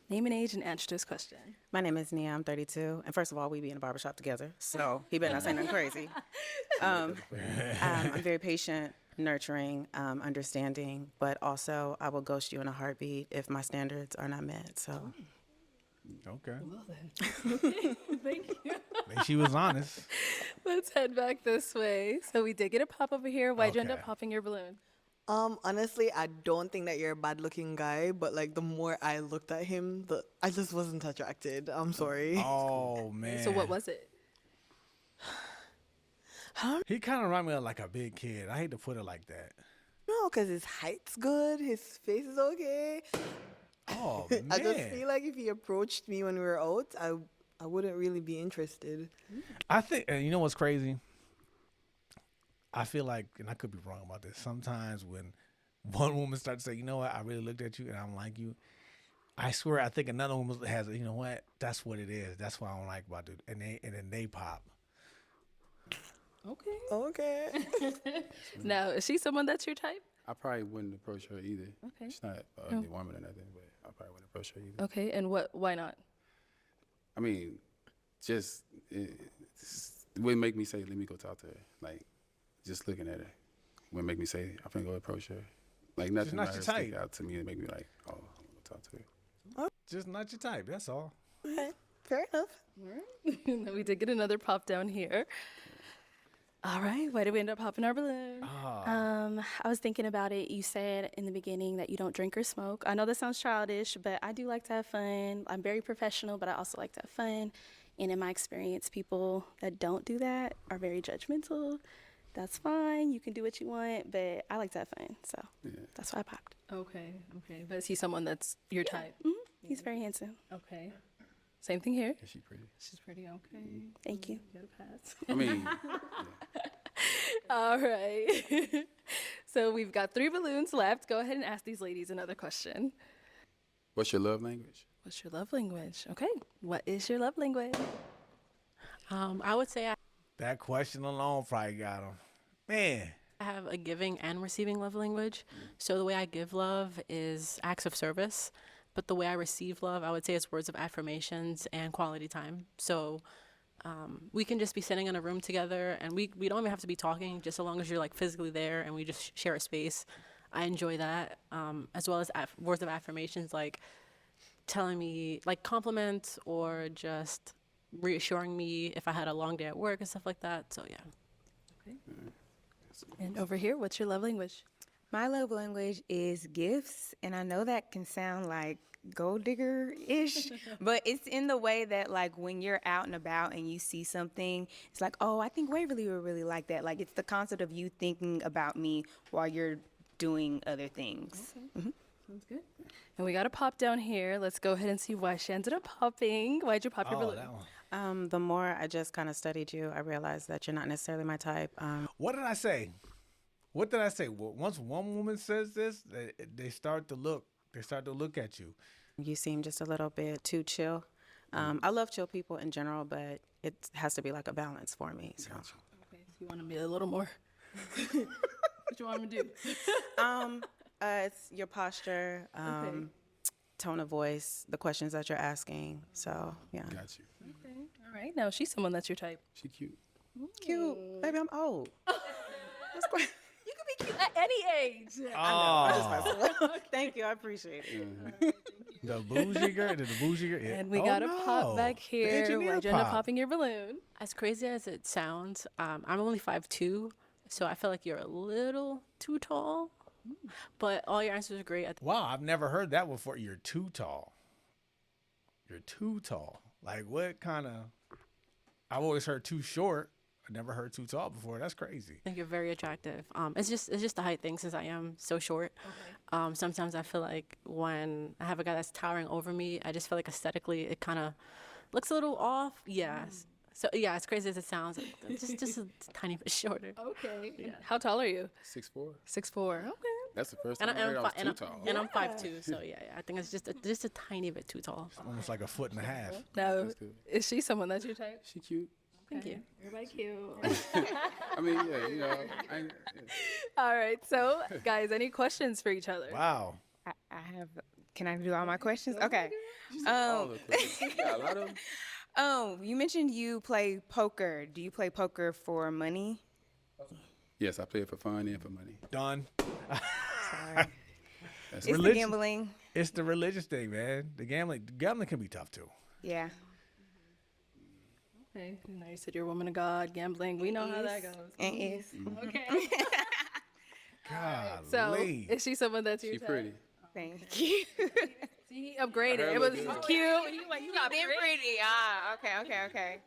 Name and age and answer to this question. My name is Nia. I'm 32. And first of all, we be in a barbershop together, so he better not say nothing crazy. I'm very patient, nurturing, understanding, but also I will ghost you in a heartbeat if my standards are not met. So. Okay. Thank you. I think she was honest. Let's head back this way. So we did get a pop over here. Why'd you end up Okay. popping your balloon? Honestly, I don't think that you're a bad-looking guy, but like the more I looked at him, I just wasn't attracted. I'm sorry. Oh man. So what was it? He kind of reminded me of like a big kid. I hate to put it like that. No, because his height's good, his face is okay. Oh man. I just feel like if he approached me when we were out, I wouldn't really be interested. I think, and you know what's crazy? I feel like, and I could be wrong about this, sometimes when one woman starts to say, you know what, I really looked at you and I don't like you, I swear I think another woman has, you know what, that's what it is. That's what I don't like about it. And then they pop. Okay. Okay. Now, is she someone that's your type? I probably wouldn't approach her either. Okay. She's not an ugly woman or nothing, but I probably wouldn't approach her either. Okay, and why not? I mean, just it wouldn't make me say, let me go talk to her. Like, just looking at her wouldn't make me say, I'm finna go approach her. Like, nothing not about her your stick type. out to me and make me like, oh, I'm gonna talk to her. Just not your type, that's all. Okay. Fair enough. Now we did get another pop down here. All right, why did we end up popping our balloon? I was thinking about it. You said in the beginning that you don't drink or smoke. I know that sounds childish, but I do like to have fun. I'm very professional, but I also like to have fun. And in my experience, people that don't do that are very judgmental. That's fine. You can do what you want, but I like to have fun. So that's why I popped. Okay. But is he someone that's your type? He's very handsome. Okay. Same thing here. Is she pretty? She's pretty okay. Thank you. Get a pass. I mean, All right. So we've got 3 balloons left. Go ahead and ask these ladies another question. what's your love language? What's your love language? Okay. What is your love language? I would say That question alone probably got him. Man. I have a giving and receiving love language. So the way I give love is acts of service, but the way I receive love, I would say it's words of affirmations and quality time. So we can just be sitting in a room together, and we don't even have to be talking, just as long as you're like physically there and we just share a space. I enjoy that, as well as words of affirmations, like telling me like compliments or just reassuring me if I had a long day at work and stuff like that. So yeah. And over here, what's your love language? My love language is gifts, and I know that can sound like gold digger-ish, but it's in the way that like when you're out and about and you see something, it's like, oh, I think Waverly would really like that. Like it's the concept of you thinking about me while you're doing other things. Okay. Sounds good. And we got a pop down here. Let's go ahead and see why she ended up popping. Why'd you pop your balloon? That one. The more I just kind of studied you, I realized that you're not necessarily my type. What did I say? What did I say? Well, once one woman says this, they start to look. They start to look at you. You seem just a little bit too chill. I love chill people in general, but it has to be like a balance for me. So. Okay, so you want to be a little more. What you want me to do? It's your posture, tone of voice, the questions that you're asking. So, yeah. Got you. Okay. All right. Now she's someone that's your type. She cute. Cute. Baby, I'm old. That's quite. You can be cute at any age. Oh, Thank you. I appreciate it. the bougie girl. The bougie girl. Yeah. And we Oh, got a no. pop back The here. engineer Why'd you end up pop. popping your balloon? As crazy as it sounds, I'm only 5'2", so I feel like you're a little too tall. But all your answers are great. Wow, I've never heard that before. You're too tall. You're too tall. Like what kind of? I've always heard too short. I never heard too tall before. That's crazy. I think you're very attractive. It's just the height thing, since I am so short. Sometimes I feel like when I have a guy that's towering over me, I just feel like aesthetically it kind of looks a little off. Yeah. So yeah, as crazy as it sounds, just a tiny bit shorter. Okay. Yeah. How tall are you? 6'4". 6'4". Okay. That's the first time I heard I was too tall. And I'm 5'2", so yeah, I think it's just a tiny bit too tall. Almost like a foot and a half. Now, That's good. is she someone that's your type? She cute. Thank you. Everybody cute. I mean, yeah, you know. Yeah. All right. So, guys, any questions for each other? Wow. I have. Can I do all my questions? Okay. All the questions. You got a lot of them. You mentioned you play poker. Do you play poker for money? Yes, I play it for fun and for money. Done. Sorry. That's It's the Religion. gambling. It's the religious thing, man. The gambling can be tough too. Yeah. Okay. Now you said you're a woman of God, gambling. We know how that goes. It is. Okay. God. So, is she someone that's your She type? pretty. Thank you. See, he upgraded. Her It was look good. cute. You got pretty. Ah, okay.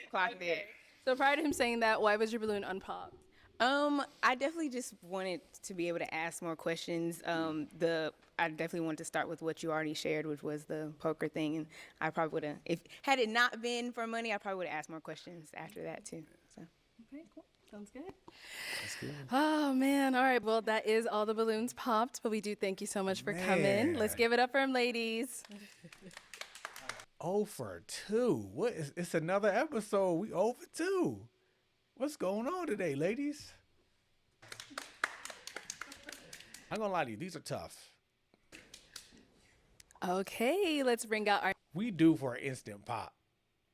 Clocked it. So prior to him saying that, why was your balloon unpopped? I definitely just wanted to be able to ask more questions. I definitely wanted to start with what you already shared, which was the poker thing, and I probably would have, if had it not been for money, I probably would have asked more questions after that too. So. Okay, cool. Sounds good. That's good. Oh man. All right. Well, that is all the balloons popped, but we do thank you so much for coming. Let's give it up for him, ladies. 0 for 2. What is? It's another episode. We 0 for 2. What's going on today, ladies? I'm gonna lie to you. These are tough. Okay, let's bring out our We due for an instant pop.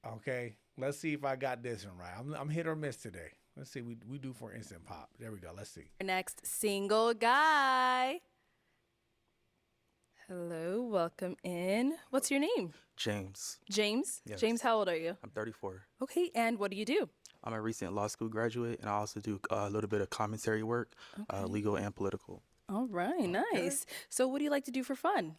Okay, let's see if I got this one right. I'm hit or miss today. Let's see. We due for an instant pop. There we go. Let's see. next single guy. Hello, welcome in. What's your name? James. James? Yes. James, how old are you? I'm 34. Okay, and what do you do? I'm a recent law school graduate, and I also do a little bit of commentary work, legal and political. All right, nice. So what do you like to do for fun?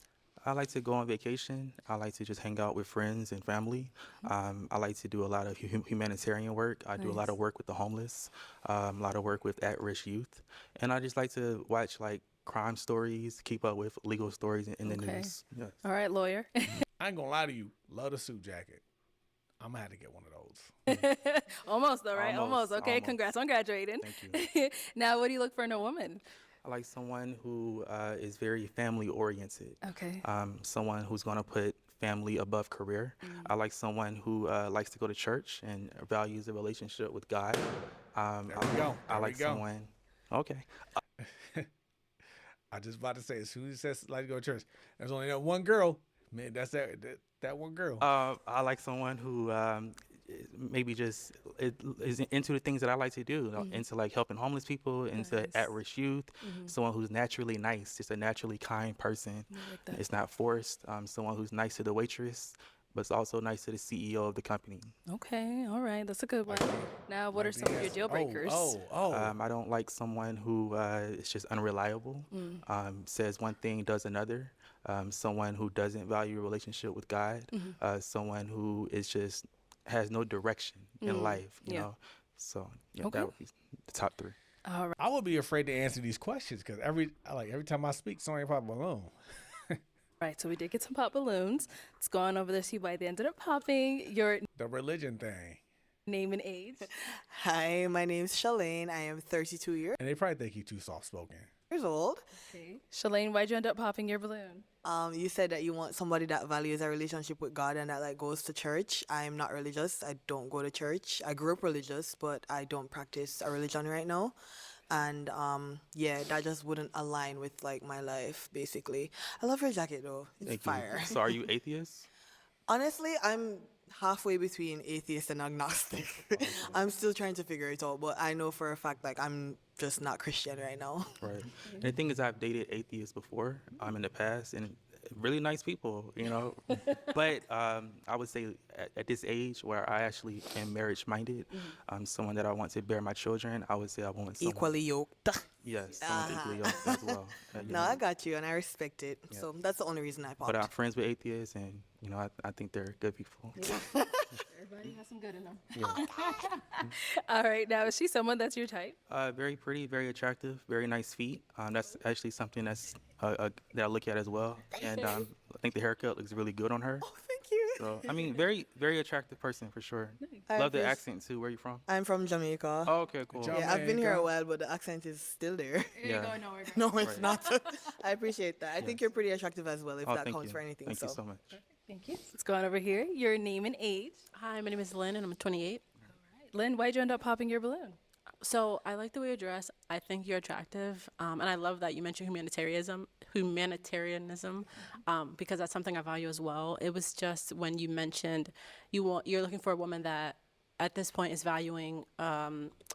I like to go on vacation. I like to just hang out with friends and family. I like to do a lot of humanitarian work. I do a lot of work with the homeless, a lot of work with at-risk youth. And I just like to watch like crime stories, keep up with legal stories in the news. Yes. All right, lawyer. I ain't gonna lie to you. Love the suit jacket. I'm gonna have to get one of those. Almost though, right? Almost, Okay, almost. congrats on graduating. Thank you. Now, what do you look for in a woman? I like someone who is very family oriented. Okay. Someone who's going to put family above career. I like someone who likes to go to church and values a relationship with God. There we go. I There like we go. someone. Okay. I just about to say, as soon as he says like to go to church, there's only that one girl. Man, that's that one girl. I like someone who maybe just is into the things that I like to do, into like helping homeless people, into at-risk youth, someone who's naturally nice, just a naturally kind person. like that. It's not forced. Someone who's nice to the waitress, but it's also nice to the CEO of the company. Okay, all right, that's a good one. Now, what are some of your deal breakers? I don't like someone who is just unreliable, says one thing, does another. Someone who doesn't value a relationship with God. Someone who is just has no direction in life, you know. So that would be the top 3. All right. I would be afraid to answer these questions because every time I speak, somebody pop a balloon. Right, so we did get some pop balloons. Let's go on over there, see why they ended up popping. Your The religion thing. name and age. Hi, my name's Shalane. I am 32 years And they probably think you too soft spoken. old. Okay. Shalane, why'd you end up popping your balloon? You said that you want somebody that values a relationship with God and that like goes to church. I'm not religious. I don't go to church. I grew up religious, but I don't practice a religion right now. And that just wouldn't align with like my life basically. I love your jacket though. It's Thank fire. you. So are you atheist? Honestly, I'm halfway between atheist and agnostic. I'm still trying to figure it out, but I know for a fact like I'm just not Christian right now. Right. And the thing is, I've dated atheists before in the past, and really nice people, you know. But I would say at this age where I actually am marriage-minded, someone that I want to bear my children, I would say I want someone Equally yoked. Yes, someone equally yoked as well. You No, know. I got you, and I respect it. Yeah. So that's the only reason I popped. But I'm friends with atheists, and you know, I think they're good people. Everybody has some good in them. All right, now is she someone that's your type? Very pretty, very attractive, very nice feet. That's actually something that's that I look at as well. And I think the haircut looks really good on her. Oh, thank you. So I mean, very, very attractive person for sure. I Love the appreciate- accent too. Where you from? I'm from Jamaica. Oh, okay, cool. Yeah, I've been here a while, but the accent is still there. Yeah. nowhere. No, it's Right. not. I appreciate that. I think you're pretty attractive as well, if Oh, that thank counts you. for anything. Thank you so much. Thank you. Let's go on over here. Your name and age. Hi, my name is Lynn, and I'm 28. Lynn, why'd you end up popping your balloon? So I like the way you dress. I think you're attractive, and I love that you mentioned humanitarianism, because that's something I value as well. It was just when you mentioned you're looking for a woman that at this point is valuing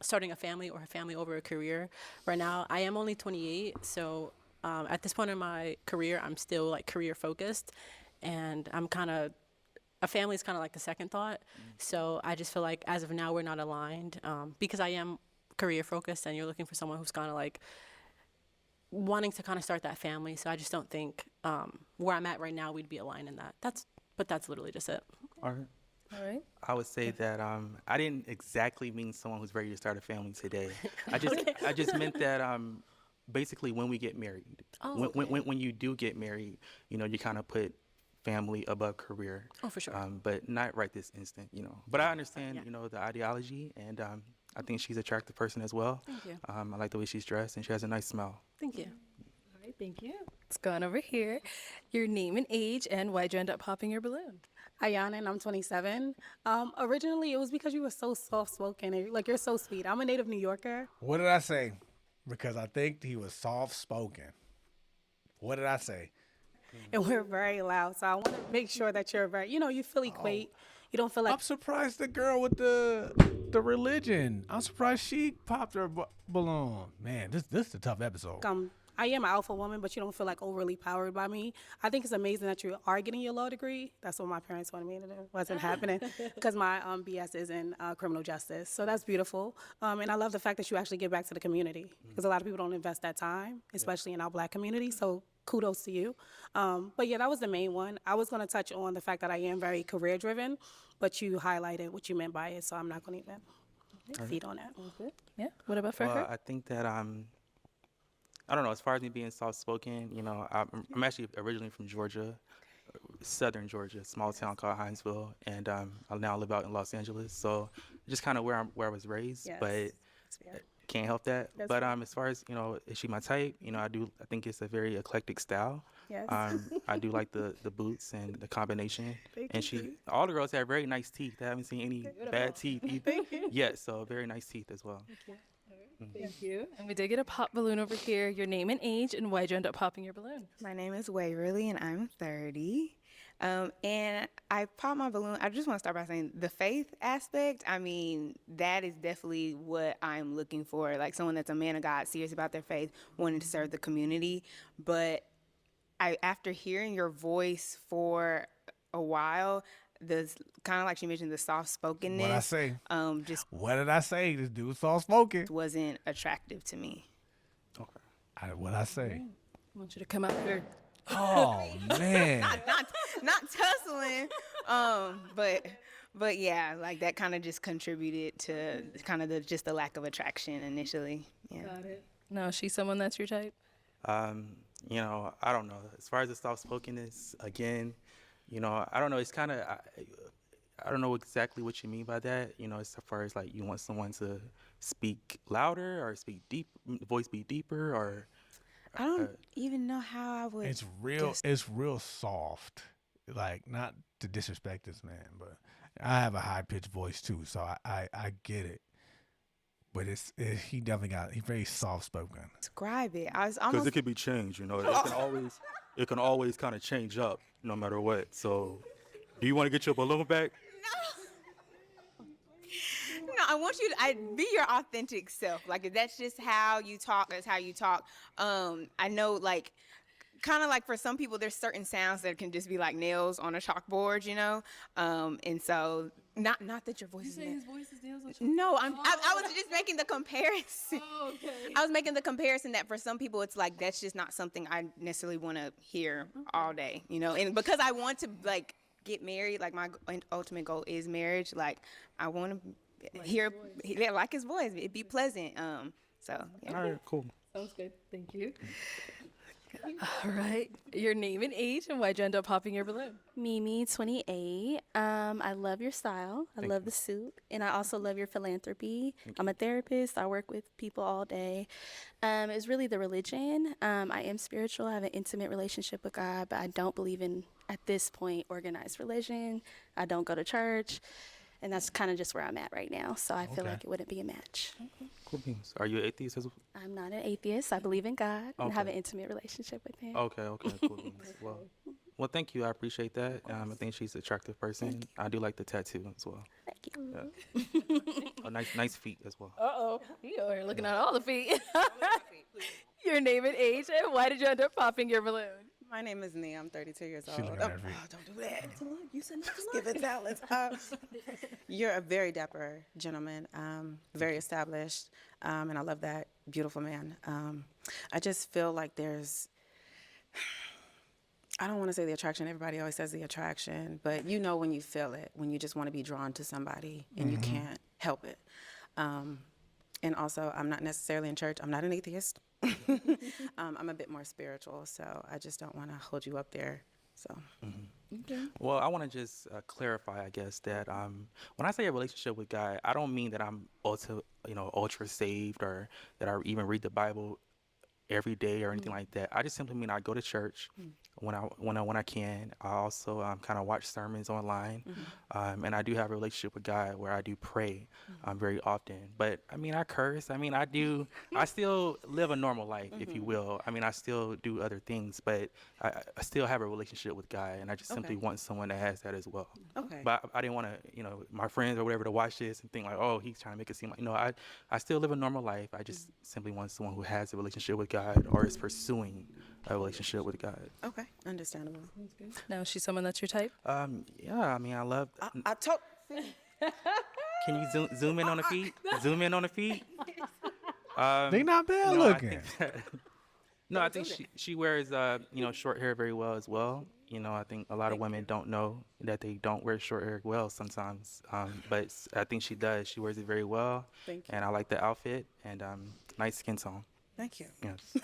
starting a family or a family over a career. Right now, I am only 28, so at this point in my career, I'm still like career focused, and a family is kind of like the second thought. So I just feel like as of now, we're not aligned because I am career focused and you're looking for someone who's kind of like wanting to kind of start that family. So I just don't think where I'm at right now we'd be aligned in that. That's literally just it. All right. All right. I would say that I didn't exactly mean someone who's ready to start a family today. I just meant that basically when we get married, when you do get married, you know, you kind of put family above career. Oh, for sure. But not right this instant, you know. But I understand, you know, the ideology, and I think she's an attractive person as well. Thank you. I like the way she's dressed, and she has a nice smile. Thank you. All right, thank you. Let's go on over here. Your name and age, and why'd you end up popping your balloon? Ayana, and I'm 27. Originally, it was because you were so soft-spoken. Like, you're so sweet. I'm a native New Yorker. What did I say? Because I think he was soft-spoken. What did I say? And we're very loud, so I want to make sure that you're very, you feel equate. You don't feel like... I'm surprised the girl with the religion. I'm surprised she popped her balloon. Man, this is a tough episode. I am an alpha woman, but you don't feel like overly powered by me. I think it's amazing that you are getting your law degree. That's what my parents wanted me to do. Wasn't happening because my BS is in criminal justice. So that's beautiful. And I love the fact that you actually give back to the community because a lot of people don't invest that time, especially in our Black community. So kudos to you. But yeah, that was the main one. I was going to touch on the fact that I am very career driven, but you highlighted what you meant by it. So I'm not going to even feed on that. Yeah. What about for Well, her? I think that I don't know. As far as me being soft-spoken, you know, I'm actually originally from Georgia, southern Georgia, small town called Hinesville, and I now live out in Los Angeles. So just kind of where I was raised, Yes. but can't help that. That's But fair. as far as, you know, is she my type? You know, I think it's a very eclectic style. Yes. I do like the boots and the combination. Thank And you. all the girls have very nice teeth. I haven't seen any bad teeth yet. So very nice teeth as well. Thank you. And we did get a pop balloon over here. Your name and age, and why'd you end up popping your balloon? My name is Waverly, and I'm 30. And I popped my balloon. I just want to start by saying the faith aspect, I mean, that is definitely what I'm looking for. Like someone that's a man of God, serious about their faith, wanting to serve the community. But after hearing your voice for a while, the kind of like she mentioned, the soft-spokenness. What I say? What did I say? This dude soft-spoken. Wasn't attractive to me. Okay. What I say? I want you to come out here. Oh man. not tussling. But yeah, like that kind of just contributed to kind of the lack of attraction initially. Yeah. Got it. No, she's someone that's your type? You know, I don't know. As far as the soft-spokenness, again, you know, I don't know. It's kind of, I don't know exactly what you mean by that. You know, as far as like you want someone to speak louder or speak deep, voice be deeper, or I don't even know how I would. It's real soft. Like, not to disrespect this man, but I have a high pitched voice too, so I get it. But he definitely he's very soft spoken. Describe it. I was Because almost. it could be changed, you know. It can always kind of change up no matter what. So, do you want to get your balloon back? No, I want you to be your authentic self. Like if that's just how you talk, that's how you talk. I know, like, kind of like for some people, there's certain sounds that can just be like nails on a chalkboard, you know. And so, not that your voice is. His voice is nails on No, I was just making the comparison. Oh, okay. I was making the comparison that for some people, it's like that's just not something I necessarily want to hear all day, you know. And because I want to like get married, like my ultimate goal is marriage. Like I want to like his voice. It'd be pleasant. So yeah. all right, cool. Sounds good. Thank you. All right. Your name and age, and why'd you end up popping your balloon? Mimi, 28. I love your style. I love the suit. And I also love your philanthropy. I'm a therapist. I work with people all day. It's really the religion. I am spiritual. I have an intimate relationship with God, but I don't believe in, at this point, organized religion. I don't go to church. And that's kind of just where I'm at right now. So I feel like it wouldn't be a match. Cool beans. Are you an atheist as well? I'm not an atheist. I believe in God and have Okay. an intimate relationship with Him. Okay, cool beans. Well, thank you. I appreciate that. I think she's an attractive person. I do like the tattoo as well. Thank you. Yeah. Nice feet as well. Uh-oh. You're looking at all the feet. Your name and age, and why did you end up popping your balloon? My name is Nia. I'm 32 years old. She looking at her feet. Don't do that. You said not to Just give it talent. You're a very dapper gentleman, very established, and I love that. Beautiful man. I just feel like I don't want to say the attraction. Everybody always says the attraction, but you know when you feel it, when you just want to be drawn to somebody and you can't help it. And also, I'm not necessarily in church. I'm not an atheist. I'm a bit more spiritual, so I just don't want to hold you up there. So, Well, I want to just clarify, I guess, that when I say a relationship with God, I don't mean that I'm ultra saved or that I even read the Bible every day or anything like that. I just simply mean I go to church when I can. I also kind of watch sermons online, and I do have a relationship with God where I do pray very often. But I mean, I curse. I mean, I still live a normal life, if you will. I mean, I still do other things, but I still have a relationship with God, and I just simply want someone that has that as well. Okay. But I didn't want to, my friends or whatever to watch this and think like, oh, he's trying to make it seem like, I still live a normal life. I just simply want someone who has a relationship with God or is pursuing a relationship with God. okay, understandable. Now, is she someone that's your type? Yeah, I mean, I love. I told. Can you zoom in on the feet? Zoom in on the feet. They not bad looking. I think she wears short hair very well as well. I think a lot of women don't know that they don't wear short hair well sometimes. But I think she does. She wears it very well. Thank you. And I like the outfit and nice skin tone. Thank you. Yes.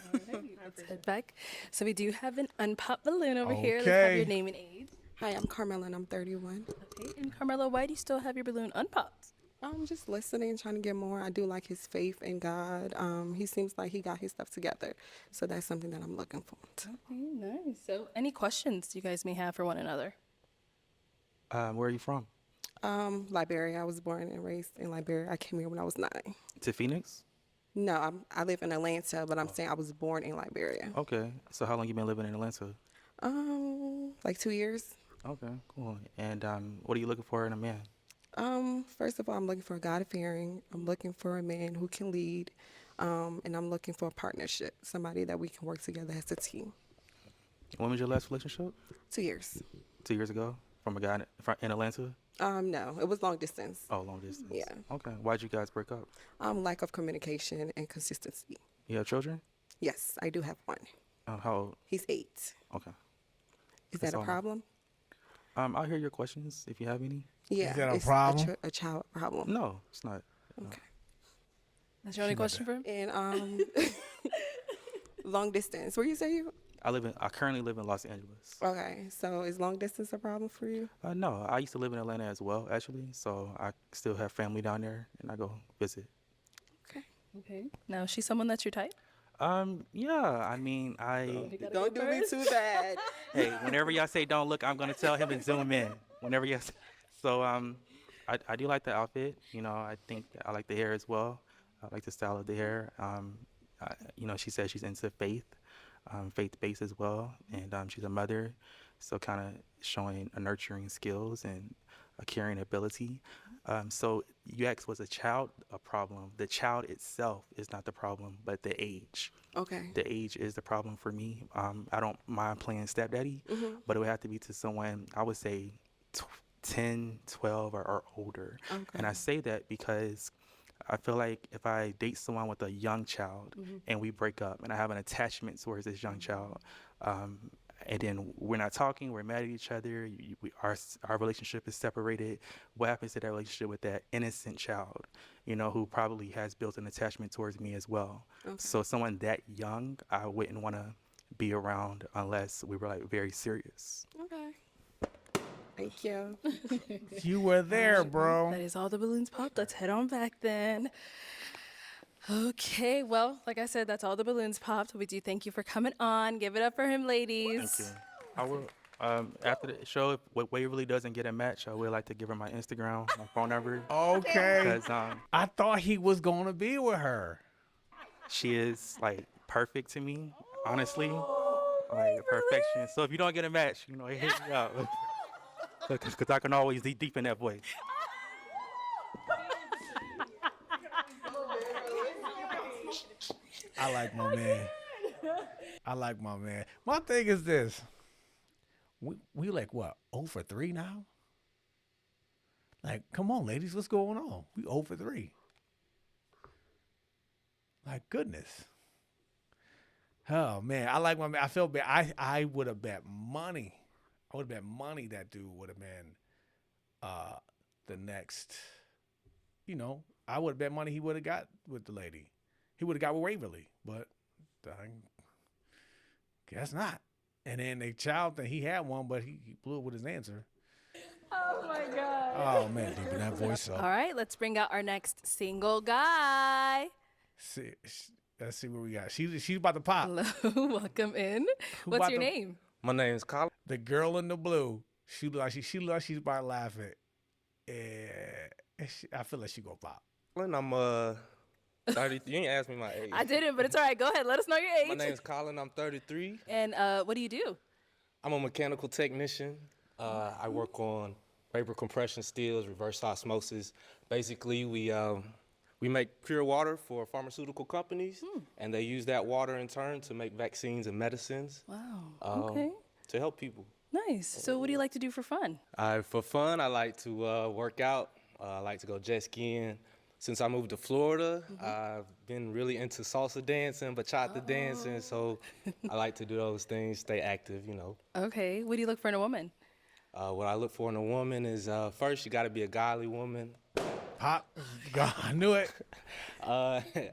Let's head back. So we do have an unpopped balloon over here. Let's Okay. have your name and age. Hi, I'm Carmela and I'm 31. Okay, and Carmela, why do you still have your balloon unpopped? I'm just listening, trying to get more. I do like his faith in God. He seems like he got his stuff together. So that's something that I'm looking for. Okay, nice. So any questions you guys may have for one another? Where are you from? Liberia. I was born and raised in Liberia. I came here when I was 9. To Phoenix? No, I live in Atlanta, but I'm saying I was born in Liberia. Okay. So how long you been living in Atlanta? Like 2 years. Okay, cool. And what are you looking for in a man? First of all, I'm looking for a God-fearing. I'm looking for a man who can lead, and I'm looking for a partnership, somebody that we can work together as a team. When was your last relationship? 2 years. 2 years ago? From a guy in Atlanta? No, it was long distance. Oh, long distance. Yeah. Okay. Why'd you guys break up? Lack of communication and consistency. You have children? Yes, I do have one. How old? He's 8. Okay. Is That's that a all. problem? I'll hear your questions if you have any. Yeah. Is that a it's problem? A child problem. No, it's not. Okay. That's your only question for him? And long distance. Where you say you? I currently live in Los Angeles. Okay, so is long distance a problem for you? No, I used to live in Atlanta as well, actually. So I still have family down there, and I go visit. Okay. Now, is she someone that's your type? Yeah. I mean, Don't do me too bad. Hey, whenever y'all say don't look, I'm gonna tell him and zoom in. Whenever y'all say. So I do like the outfit. I think I like the hair as well. I like the style of the hair. She says she's into faith-based as well, and she's a mother, so kind of showing a nurturing skills and a caring ability. So you asked, was a child a problem? The child itself is not the problem, but the age. Okay. The age is the problem for me. I don't mind playing stepdaddy, but it would have to be to someone, I would say 10, 12 or older. Okay. And I say that because I feel like if I date someone with a young child and we break up and I have an attachment towards this young child, and then we're not talking, we're mad at each other, our relationship is separated, what happens to that relationship with that innocent child, who probably has built an attachment towards me as well? Okay. So someone that young, I wouldn't want to be around unless we were like very serious. Okay. Thank you. You were there, bro. That is all the balloons popped. Let's head on back then. Okay, well, like I said, that's all the balloons popped. We do thank you for coming on. Give it up for him, ladies. Thank you. I will. After the show, if Waverly doesn't get a match, I would like to give her my Instagram, my phone number. Okay. Because I thought he was gonna be with her. she is like perfect to me, honestly, like perfection. So if you don't get a match, hit me up, because I can always deep in that voice. I like my man. I like my man. My thing is this. We like what? 0 for 3 now? Like, come on, ladies, what's going on? We 0 for 3. My goodness. Oh man, I like my man. I feel bad. I would have bet money. I would have bet money that dude would have been the next. You know, I would have bet money he would have got with the lady. He would have got with Waverly, but I guess not. And then the child thing, he had one, but he blew it with his answer. Oh my God. Oh man, deeping that voice up. All right, let's bring out our next single guy. Let's see what we got. She's about to pop. Hello, welcome in. Who What's about your to- name? My name's Colin. The girl in the blue. She look like she's about to laugh at. I feel like she gonna pop. I'm 30. You ain't asked me my age. I didn't, but it's all right. Go ahead. Let us know your age. My name's Colin. I'm 33. And what do you do? I'm a mechanical technician. I work on vapor compression steels, reverse osmosis. Basically, we make pure water for pharmaceutical companies, and they use that water in turn to make vaccines and medicines. Wow. Okay. To help people. Nice. So what do you like to do for fun? For fun, I like to work out. I like to go jet skiing. Since I moved to Florida, I've been really into salsa dancing, bachata dancing, so I like to do those things, stay active, you know. Okay. What do you look for in a woman? What I look for in a woman is, first, you got to be a godly woman. Pop. God, I knew it.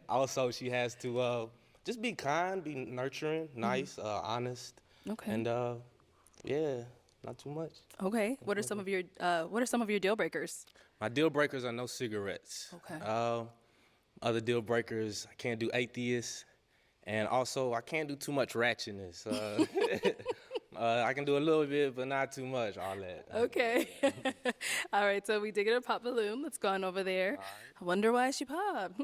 Also, she has to just be kind, be nurturing, nice, honest. Okay. And, yeah, not too much. Okay. What are some of your deal breakers? My deal breakers are no cigarettes. Okay. Other deal breakers, I can't do atheists. And also, I can't do too much ratchetness. I can do a little bit, but not too much, all that. Okay. All right, so we did get a pop balloon. Let's go on over there. I wonder why she popped.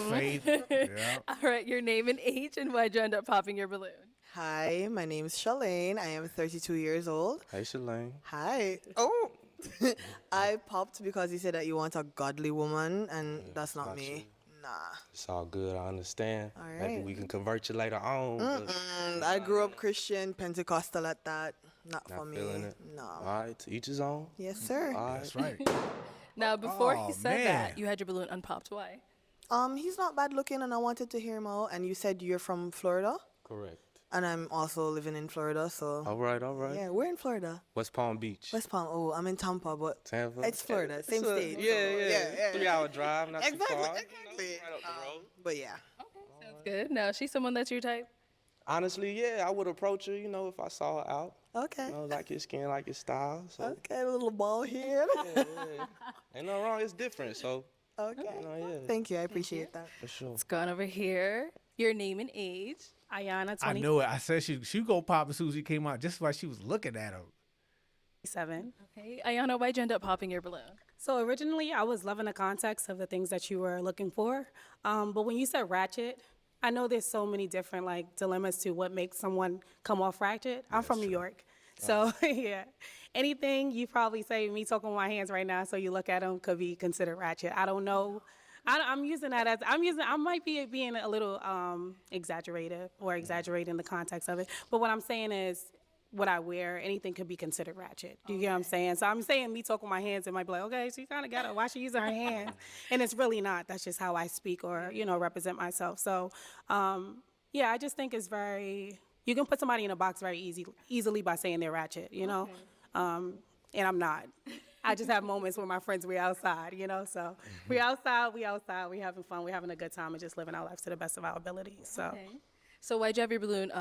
Faith. Yeah. All right, your name and age, and why'd you end up popping your balloon? Hi, my name is Shalane. I am 32 years old. Hey, Shalane. Hi. Oh. I popped because you said that you want a godly woman, and that's not me. you. Nah. It's all good, I understand. All Maybe right. we can convert you later on. but I grew up Christian, Pentecostal at that. Not for Not me. feeling it. No. All right, to each his own. Yes, sir. All right. That's right. Now, before Oh, he said man. that, you had your balloon unpopped. Why? He's not bad looking, and I wanted to hear him out. And you said you're from Florida, Correct. and I'm also living in Florida, so. All right, all right. Yeah, we're in Florida. West Palm Beach. West Palm. Oh, I'm in Tampa, but Tampa. it's Florida, same It's a- state. Yeah, so, 3-hour drive, not Exactly, too far. exactly. Right up the road. But yeah. Sounds good. Now, she's someone that's your type? Honestly, yeah, I would approach her, you know, if I saw her out. Okay. You know, like your skin, like your style. So, Okay, a little ball here. yeah. Ain't no wrong, it's different, so, Okay. you know, yeah, Thank you. I appreciate that. for sure. Let's go on over here. Your name and age. Ayana, I knew it. I said she go pop as soon as she came out, just while she was looking at him. 27. Okay. Ayana, why'd you end up popping your balloon? So originally, I was loving the context of the things that you were looking for. But when you said ratchet, I know there's so many different like dilemmas to what makes someone come off ratchet. I'm from New York. So yeah, anything you probably say, me talking with my hands right now, so you look at them could be considered ratchet. I don't know. I'm using that as, I might be being a little exaggerated or exaggerating the context of it. But what I'm saying is, what I wear, anything could be considered ratchet. Do you get what I'm saying? So I'm saying me talking with my hands, it might be like, okay, she kind of got it. Why she using her hands? And it's really not. That's just how I speak or, you know, represent myself. So, yeah, I just think it's very, you can put somebody in a box very easily by saying they're ratchet, you know? And I'm not. I just have moments where my friends, we outside, you know? So we outside, we having fun, we having a good time and just living our lives to the best of our abilities. So. Okay. So why'd you have your balloon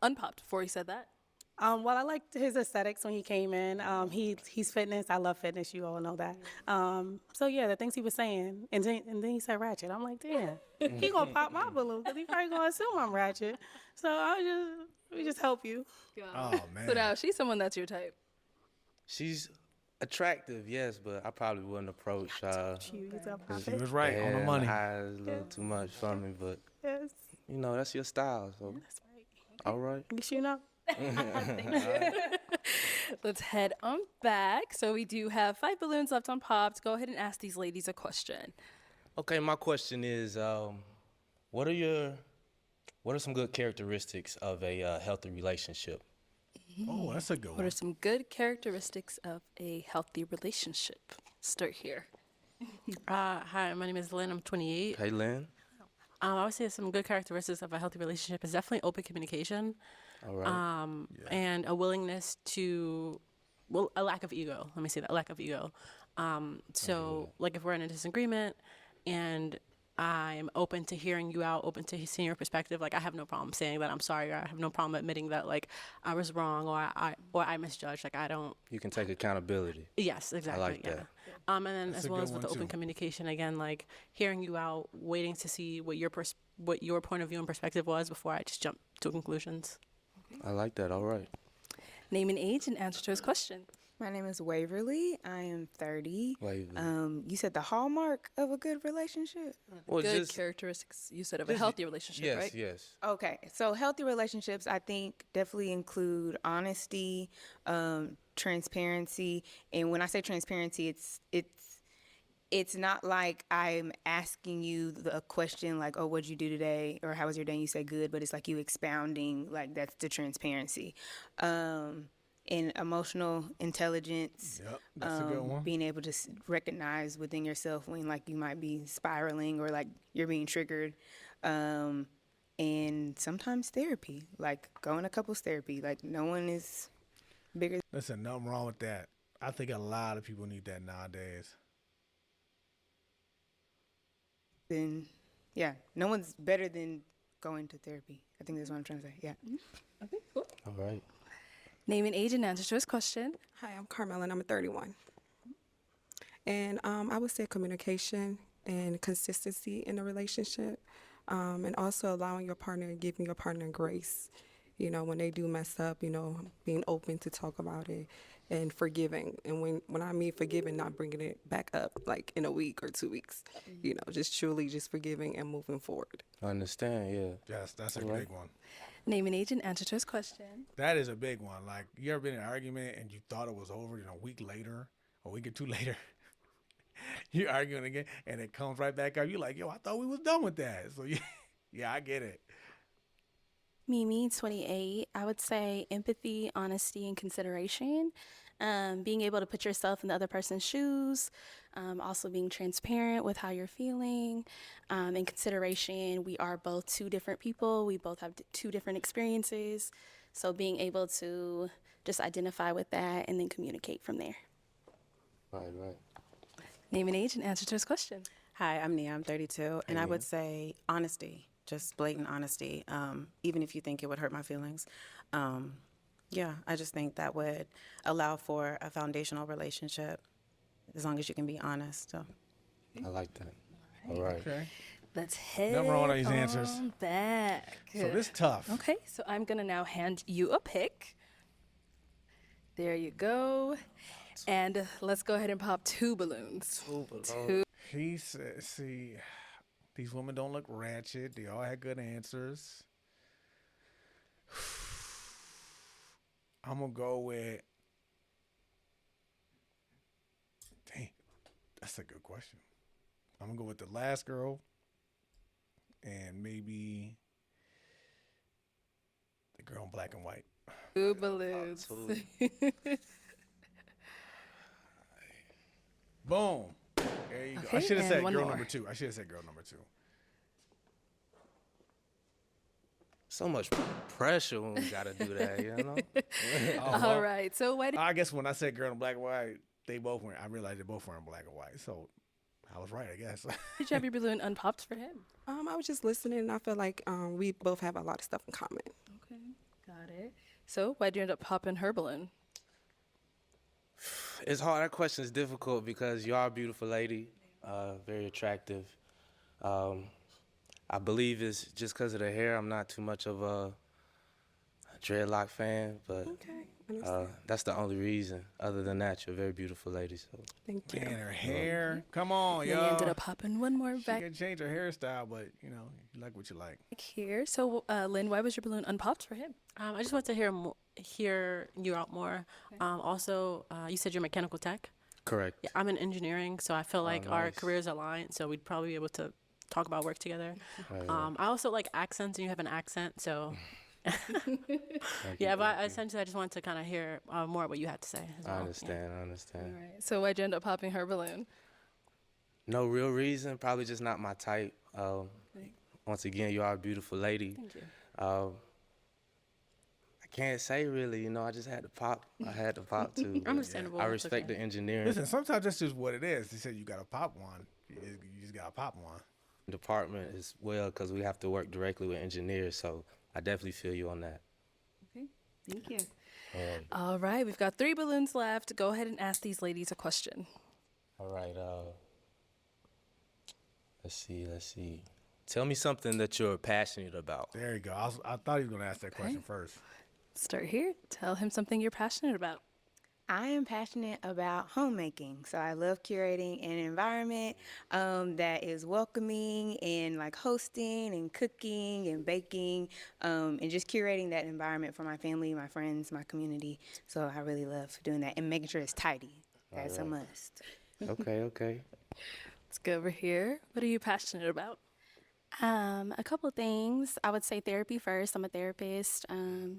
unpopped before he said that? Well, I liked his aesthetics when he came in. He's fitness. I love fitness. You all know that. So yeah, the things he was saying, and then he said ratchet. I'm like, damn, he gonna pop my balloon because he probably gonna assume I'm ratchet. So we just help you. Oh man. So now she's someone that's your type. She's attractive, yes, but I probably wouldn't approach She was right on the money. Eyes a little too much for me, but Yes, you know, that's your style, so that's right. all right. At least you know. Let's head on back. So we do have 5 balloons left on popped. Go ahead and ask these ladies a question. Okay, my question is, what are your What are some good characteristics of a healthy relationship? Oh, that's a good What one. are some good characteristics of a healthy relationship? Start here. Hi, my name is Lynn. I'm 28. Hey, Lynn. I would say some good characteristics of a healthy relationship is definitely open communication, All right. and a willingness to, well, a lack of ego. Let me say that, a lack of ego. So, like, if we're in a disagreement and I'm open to hearing you out, open to seeing your perspective, like, I have no problem saying that I'm sorry, or I have no problem admitting that, like, I was wrong, or I misjudged. Like, I don't. You can take accountability. Yes, exactly. I like yeah. that. And then That's as a well good as with one, the open too. communication, again, like hearing you out, waiting to see what your point of view and perspective was before I just jump to conclusions. I like that. All right. Name and age and answer to his question. My name is Waverly. I am 30. Waverly. You said the hallmark of a good relationship? Well, Good characteristics, you said, of a healthy relationship, yes, right? Yes. Okay, so healthy relationships, I think, definitely include honesty, transparency, and when I say transparency, it's not like I'm asking you a question like, "Oh, what'd you do today?" or "How was your day?" and you say good, but it's like you expounding, like that's the transparency. And emotional intelligence, Yep, that's a good one. being able to recognize within yourself when like you might be spiraling or like you're being triggered. And sometimes therapy, like going to couples therapy, like no one is bigger Listen, nothing wrong with that. I think a lot of people need that nowadays. than, yeah, no one's better than going to therapy. I think that's what I'm trying to say. Yeah. Okay, cool. All right. Name and age and answer to his question. Hi, I'm Carmela, and I'm 31. And I would say communication and consistency in a relationship, and also allowing your partner and giving your partner grace. You know, when they do mess up, you know, being open to talk about it and forgiving. And when I mean forgiving, not bringing it back up like in a week or 2 weeks. You know, just truly just forgiving and moving forward. I understand. Yeah. Yes, that's a All right. big one. Name and age and answer to his question. That is a big one. Like, you ever been in an argument and you thought it was over, a week later, a week or two later, you're arguing again, and it comes right back up. You're like, yo, I thought we was done with that. So, yeah, I get it. Mimi, 28. I would say empathy, honesty, and consideration. Being able to put yourself in the other person's shoes. Also being transparent with how you're feeling. In consideration, we are both two different people. We both have two different experiences. So being able to just identify with that and then communicate from there. Right. Name and age and answer to his question. Hi, I'm Nia. I'm 32, and I would say honesty, just blatant honesty, even if you think it would hurt my feelings. Yeah, I just think that would allow for a foundational relationship as long as you can be honest. So. I like that. All right. Okay. Let's head Nothing wrong with these answers. on back. So, this tough. Okay, so I'm going to now hand you a pick. There you go. And let's go ahead and pop 2 balloons. He said, see, these women don't look ratchet. They all had good answers. I'm going to go with, dang, that's a good question. I'm going to go with the last girl and maybe the girl in black and white. 2 balloons. Boom. There you go. I Okay, should have and said one girl more. number 2. I should have said girl number 2. So much pressure when we gotta do that, you know? All right, so why did I guess when I said girl in black and white, they both were. I realized they both were in black and white. So I was right, I guess. you have your balloon unpopped for him? I was just listening, and I feel like we both have a lot of stuff in common. Okay, got it. So why did you end up popping her balloon? It's hard. That question is difficult because you are a beautiful lady, very attractive. I believe it's just because of the hair. I'm not too much of a dreadlock fan, but that's the only reason. Other than that, you're a very beautiful lady. So Thank you. Man, her hair. Come on, And yo. then you ended up popping one more She back can change her hairstyle, but you like what you like. here. So Lynn, why was your balloon unpopped for him? I just want to hear you out more. Also, you said you're mechanical tech. correct. Yeah, I'm in engineering, so I feel like our nice. careers align. So we'd probably be able to talk about work together. I also like accents, and you have an accent, so. Yeah, but essentially, I just wanted to kind of hear more what you had to say. As well. I understand. All right. So why'd you end up popping her balloon? No real reason, probably just not my type. Once again, you are a beautiful lady. Thank you. I can't say really, I just had to pop. I had to pop too. but Understandable, I that's respect okay. the engineering Listen, sometimes that's just what it is. He said you got to pop one. You just got to pop one. department as well because we have to work directly with engineers. So I definitely feel you on that. Okay. Thank you. Um, All right. We've got 3 balloons left. Go ahead and ask these ladies a question. all right. Let's see. Tell me something that you're passionate about. There you go. I thought he was going to ask that question first. Start here. Tell him something you're passionate about. I am passionate about homemaking. So I love curating an environment that is welcoming and like hosting and cooking and baking and just curating that environment for my family, my friends, my community. So I really love doing that and making sure it's tidy. That's a must. Okay. Let's go over here. What are you passionate about? A couple of things. I would say therapy first. I'm a therapist.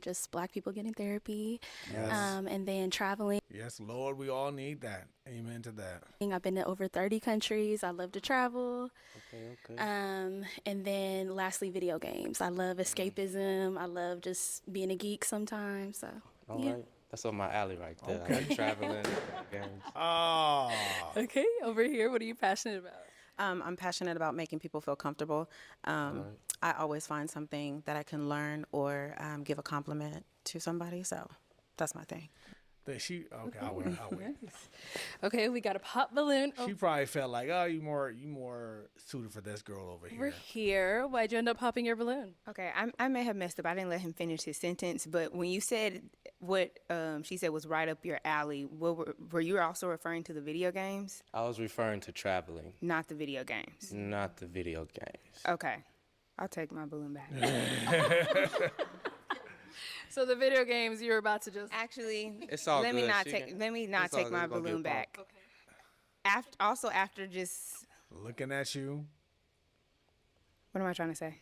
Just Black people getting therapy. Yes. And then traveling. Yes, Lord, we all need that. Amen to that. I've been to over 30 countries. I love to travel. Okay. And then lastly, video games. I love escapism. I love just being a geek sometimes. So, All yeah. right. That's on my alley right there. I like traveling, games. Oh. Okay. Over here, what are you passionate about? I'm passionate about making people feel comfortable. I always find something that I can learn or give a compliment to somebody. So that's my thing. Okay, I'll wait. Okay, we got a pop balloon She probably felt like, oh, you more suited for this girl over over here. here. Why'd you end up popping your balloon? Okay, I may have messed up. I didn't let him finish his sentence, but when you said what she said was right up your alley, were you also referring to the video games? I was referring to traveling, Not the video games. not the video games. Okay, I'll take my balloon back. So the video games you were about to just Actually, It's all let me good. not She take can- let me not it's all take good. my It's gonna get balloon back. Okay. After just Looking at you. what am I trying to say?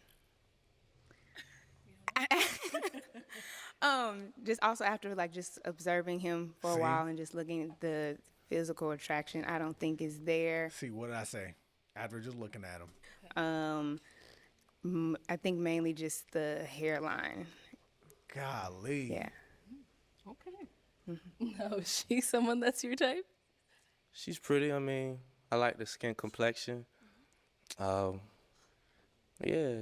Just also after like just observing him for a while and just looking at the physical attraction, I don't think is there. See, what did I say? After just looking at him. I think mainly just the hairline. Golly. Yeah. okay. No, is she someone that's your type? She's pretty. I mean, I like the skin complexion. Yeah,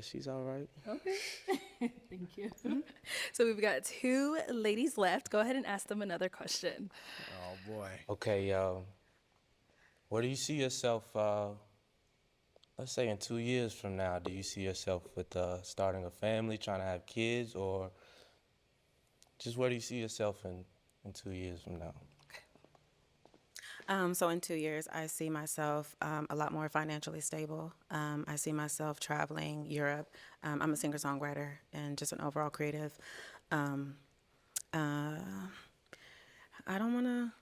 she's all right. Okay. Thank you. So we've got 2 ladies left. Go ahead and ask them another question. Oh, boy. Okay, where do you see yourself, let's say in 2 years from now, do you see yourself with starting a family, trying to have kids, or just where do you see yourself in 2 years from now? So in 2 years, I see myself a lot more financially stable. I see myself traveling Europe. I'm a singer-songwriter and just an overall creative. I don't want to,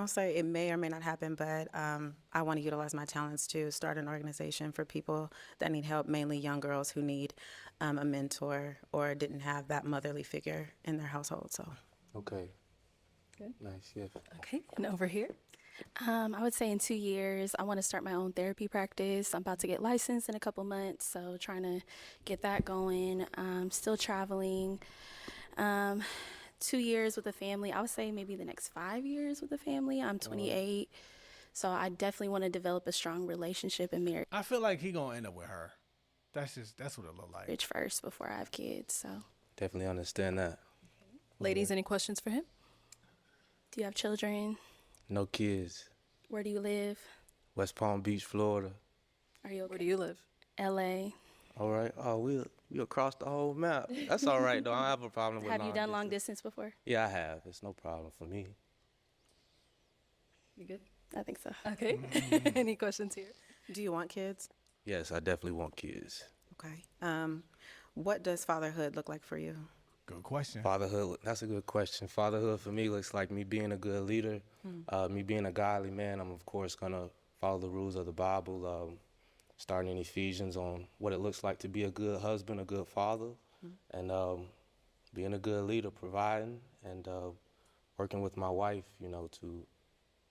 say it may or may not happen, but I want to utilize my talents to start an organization for people that need help, mainly young girls who need a mentor or didn't have that motherly figure in their household. So. Okay. Good. Nice, yeah. Okay. And over here? I would say in 2 years, I want to start my own therapy practice. I'm about to get licensed in a couple months, so trying to get that going. Still traveling. 2 years with a family. I would say maybe the next 5 years with a family. I'm 28, so I definitely want to develop a strong relationship and I feel like he gonna end up with her. That's what it look like. marriage first before I have kids. So, Definitely understand that. Ladies, any questions for him? do you have children? No kids. Where do you live? West Palm Beach, Florida. Are you okay? Where do you live? LA. All right. Oh, we across the whole map. That's all right, though. I don't have a problem with Have you long done long distance. distance before? Yeah, I have. It's no problem for me. You good? I think so. Okay. Any questions here? Do you want kids? Yes, I definitely want kids. Okay. What does fatherhood look like for you? Good question. Fatherhood, that's a good question. Fatherhood for me looks like me being a good leader, me being a godly man. I'm, of course, going to follow the rules of the Bible. starting in Ephesians on what it looks like to be a good husband, a good father, and being a good leader, providing, and working with my wife, to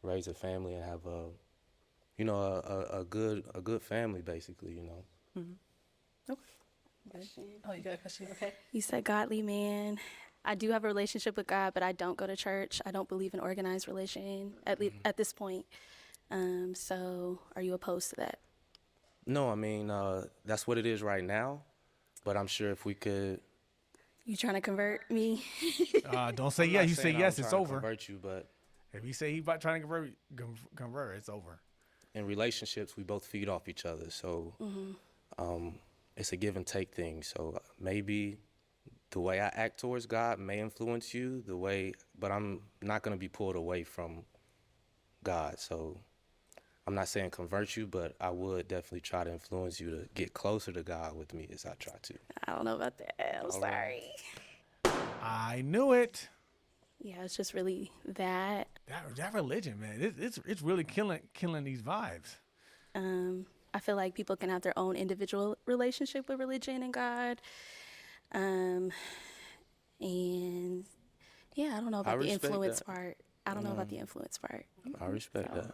raise a family and have a good family, basically, Oh, you got a question? Okay. You said godly man. I do have a relationship with God, but I don't go to church. I don't believe in organized religion at this point. So are you opposed to that? No, I mean, that's what it is right now, but I'm sure if we could. You trying to convert me? Don't say I'm yes. not You say saying I'm yes, it's trying to over. convert you, but If you say he's about trying to convert, it's over. in relationships, we both feed off each other, so it's a give and take thing. So maybe the way I act towards God may influence you, but I'm not going to be pulled away from God. So I'm not saying convert you, but I would definitely try to influence you to get closer to God with me as I try to. I don't know about that. I'm sorry. I knew it. Yeah, it's just really that. That religion, man, it's really killing these vibes. I feel like people can have their own individual relationship with religion and God. And yeah, I don't know about the respect influence that. part. I don't know about the influence part. I respect that.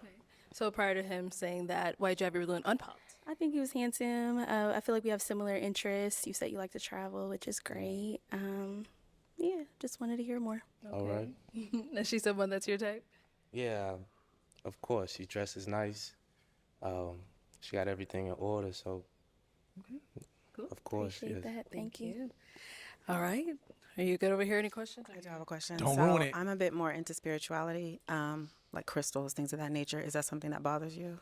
So prior to him saying that, why'd you have your balloon unpopped? I think he was handsome. I feel like we have similar interests. You said you like to travel, which is great. Yeah, just wanted to hear more. All right. Is she someone that's your type? Yeah, of course. She dresses nice. She got everything in order, so Cool. of course. Appreciate Yes. that. Thank you. All right. Are you good over here? Any questions? I do have a question. Don't so ruin it. I'm a bit more into spirituality, like crystals, things of that nature. Is that something that bothers you?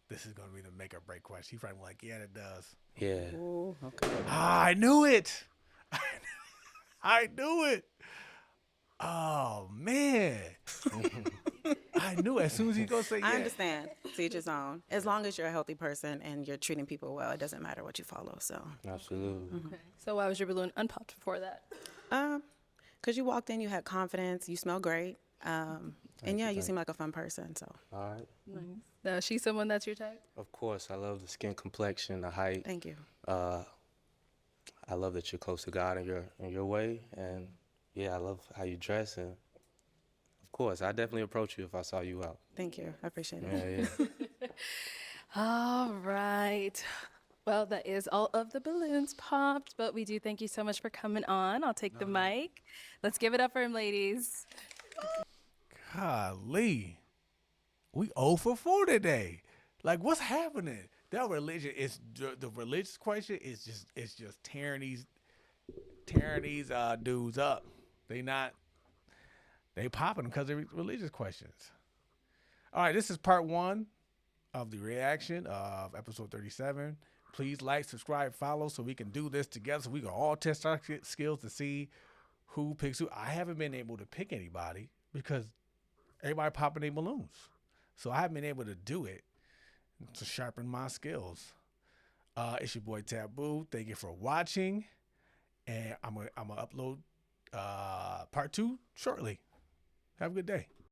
This is gonna be the make or break question. He's probably like, yeah, it does. Yeah. Ooh, okay. I knew it. I knew it. Oh man. I knew it. As soon as he goes say yeah. I understand. To each his own. As long as you're a healthy person and you're treating people well, it doesn't matter what you follow. So, Absolutely. Okay. So why was your balloon unpopped before that? because you walked in, you had confidence, you smell great, and yeah, you seem like a fun person. So, All right. Nice. Now, is she someone that's your type? Of course, I love the skin complexion, the height. thank you. I love that you're close to God in your way, and yeah, I love how you dress, and of course, I definitely approach you if I saw you out. Thank you. I appreciate it. Yeah. All right. Well, that is all of the balloons popped, but we do thank you so much for coming on. I'll take the mic. Let's give it up for him, ladies. Golly. We 0 for 4 today. Like, what's happening? That religion is the religious question is just tearing these dudes up. They popping them because of religious questions. All right, this is part 1 of the reaction of episode 37. Please like, subscribe, follow so we can do this together so we can all test our skills to see who picks who. I haven't been able to pick anybody because everybody popping their balloons. So I haven't been able to do it to sharpen my skills. It's your boy Taboo. Thank you for watching. And I'm gonna upload part 2 shortly. Have a good day.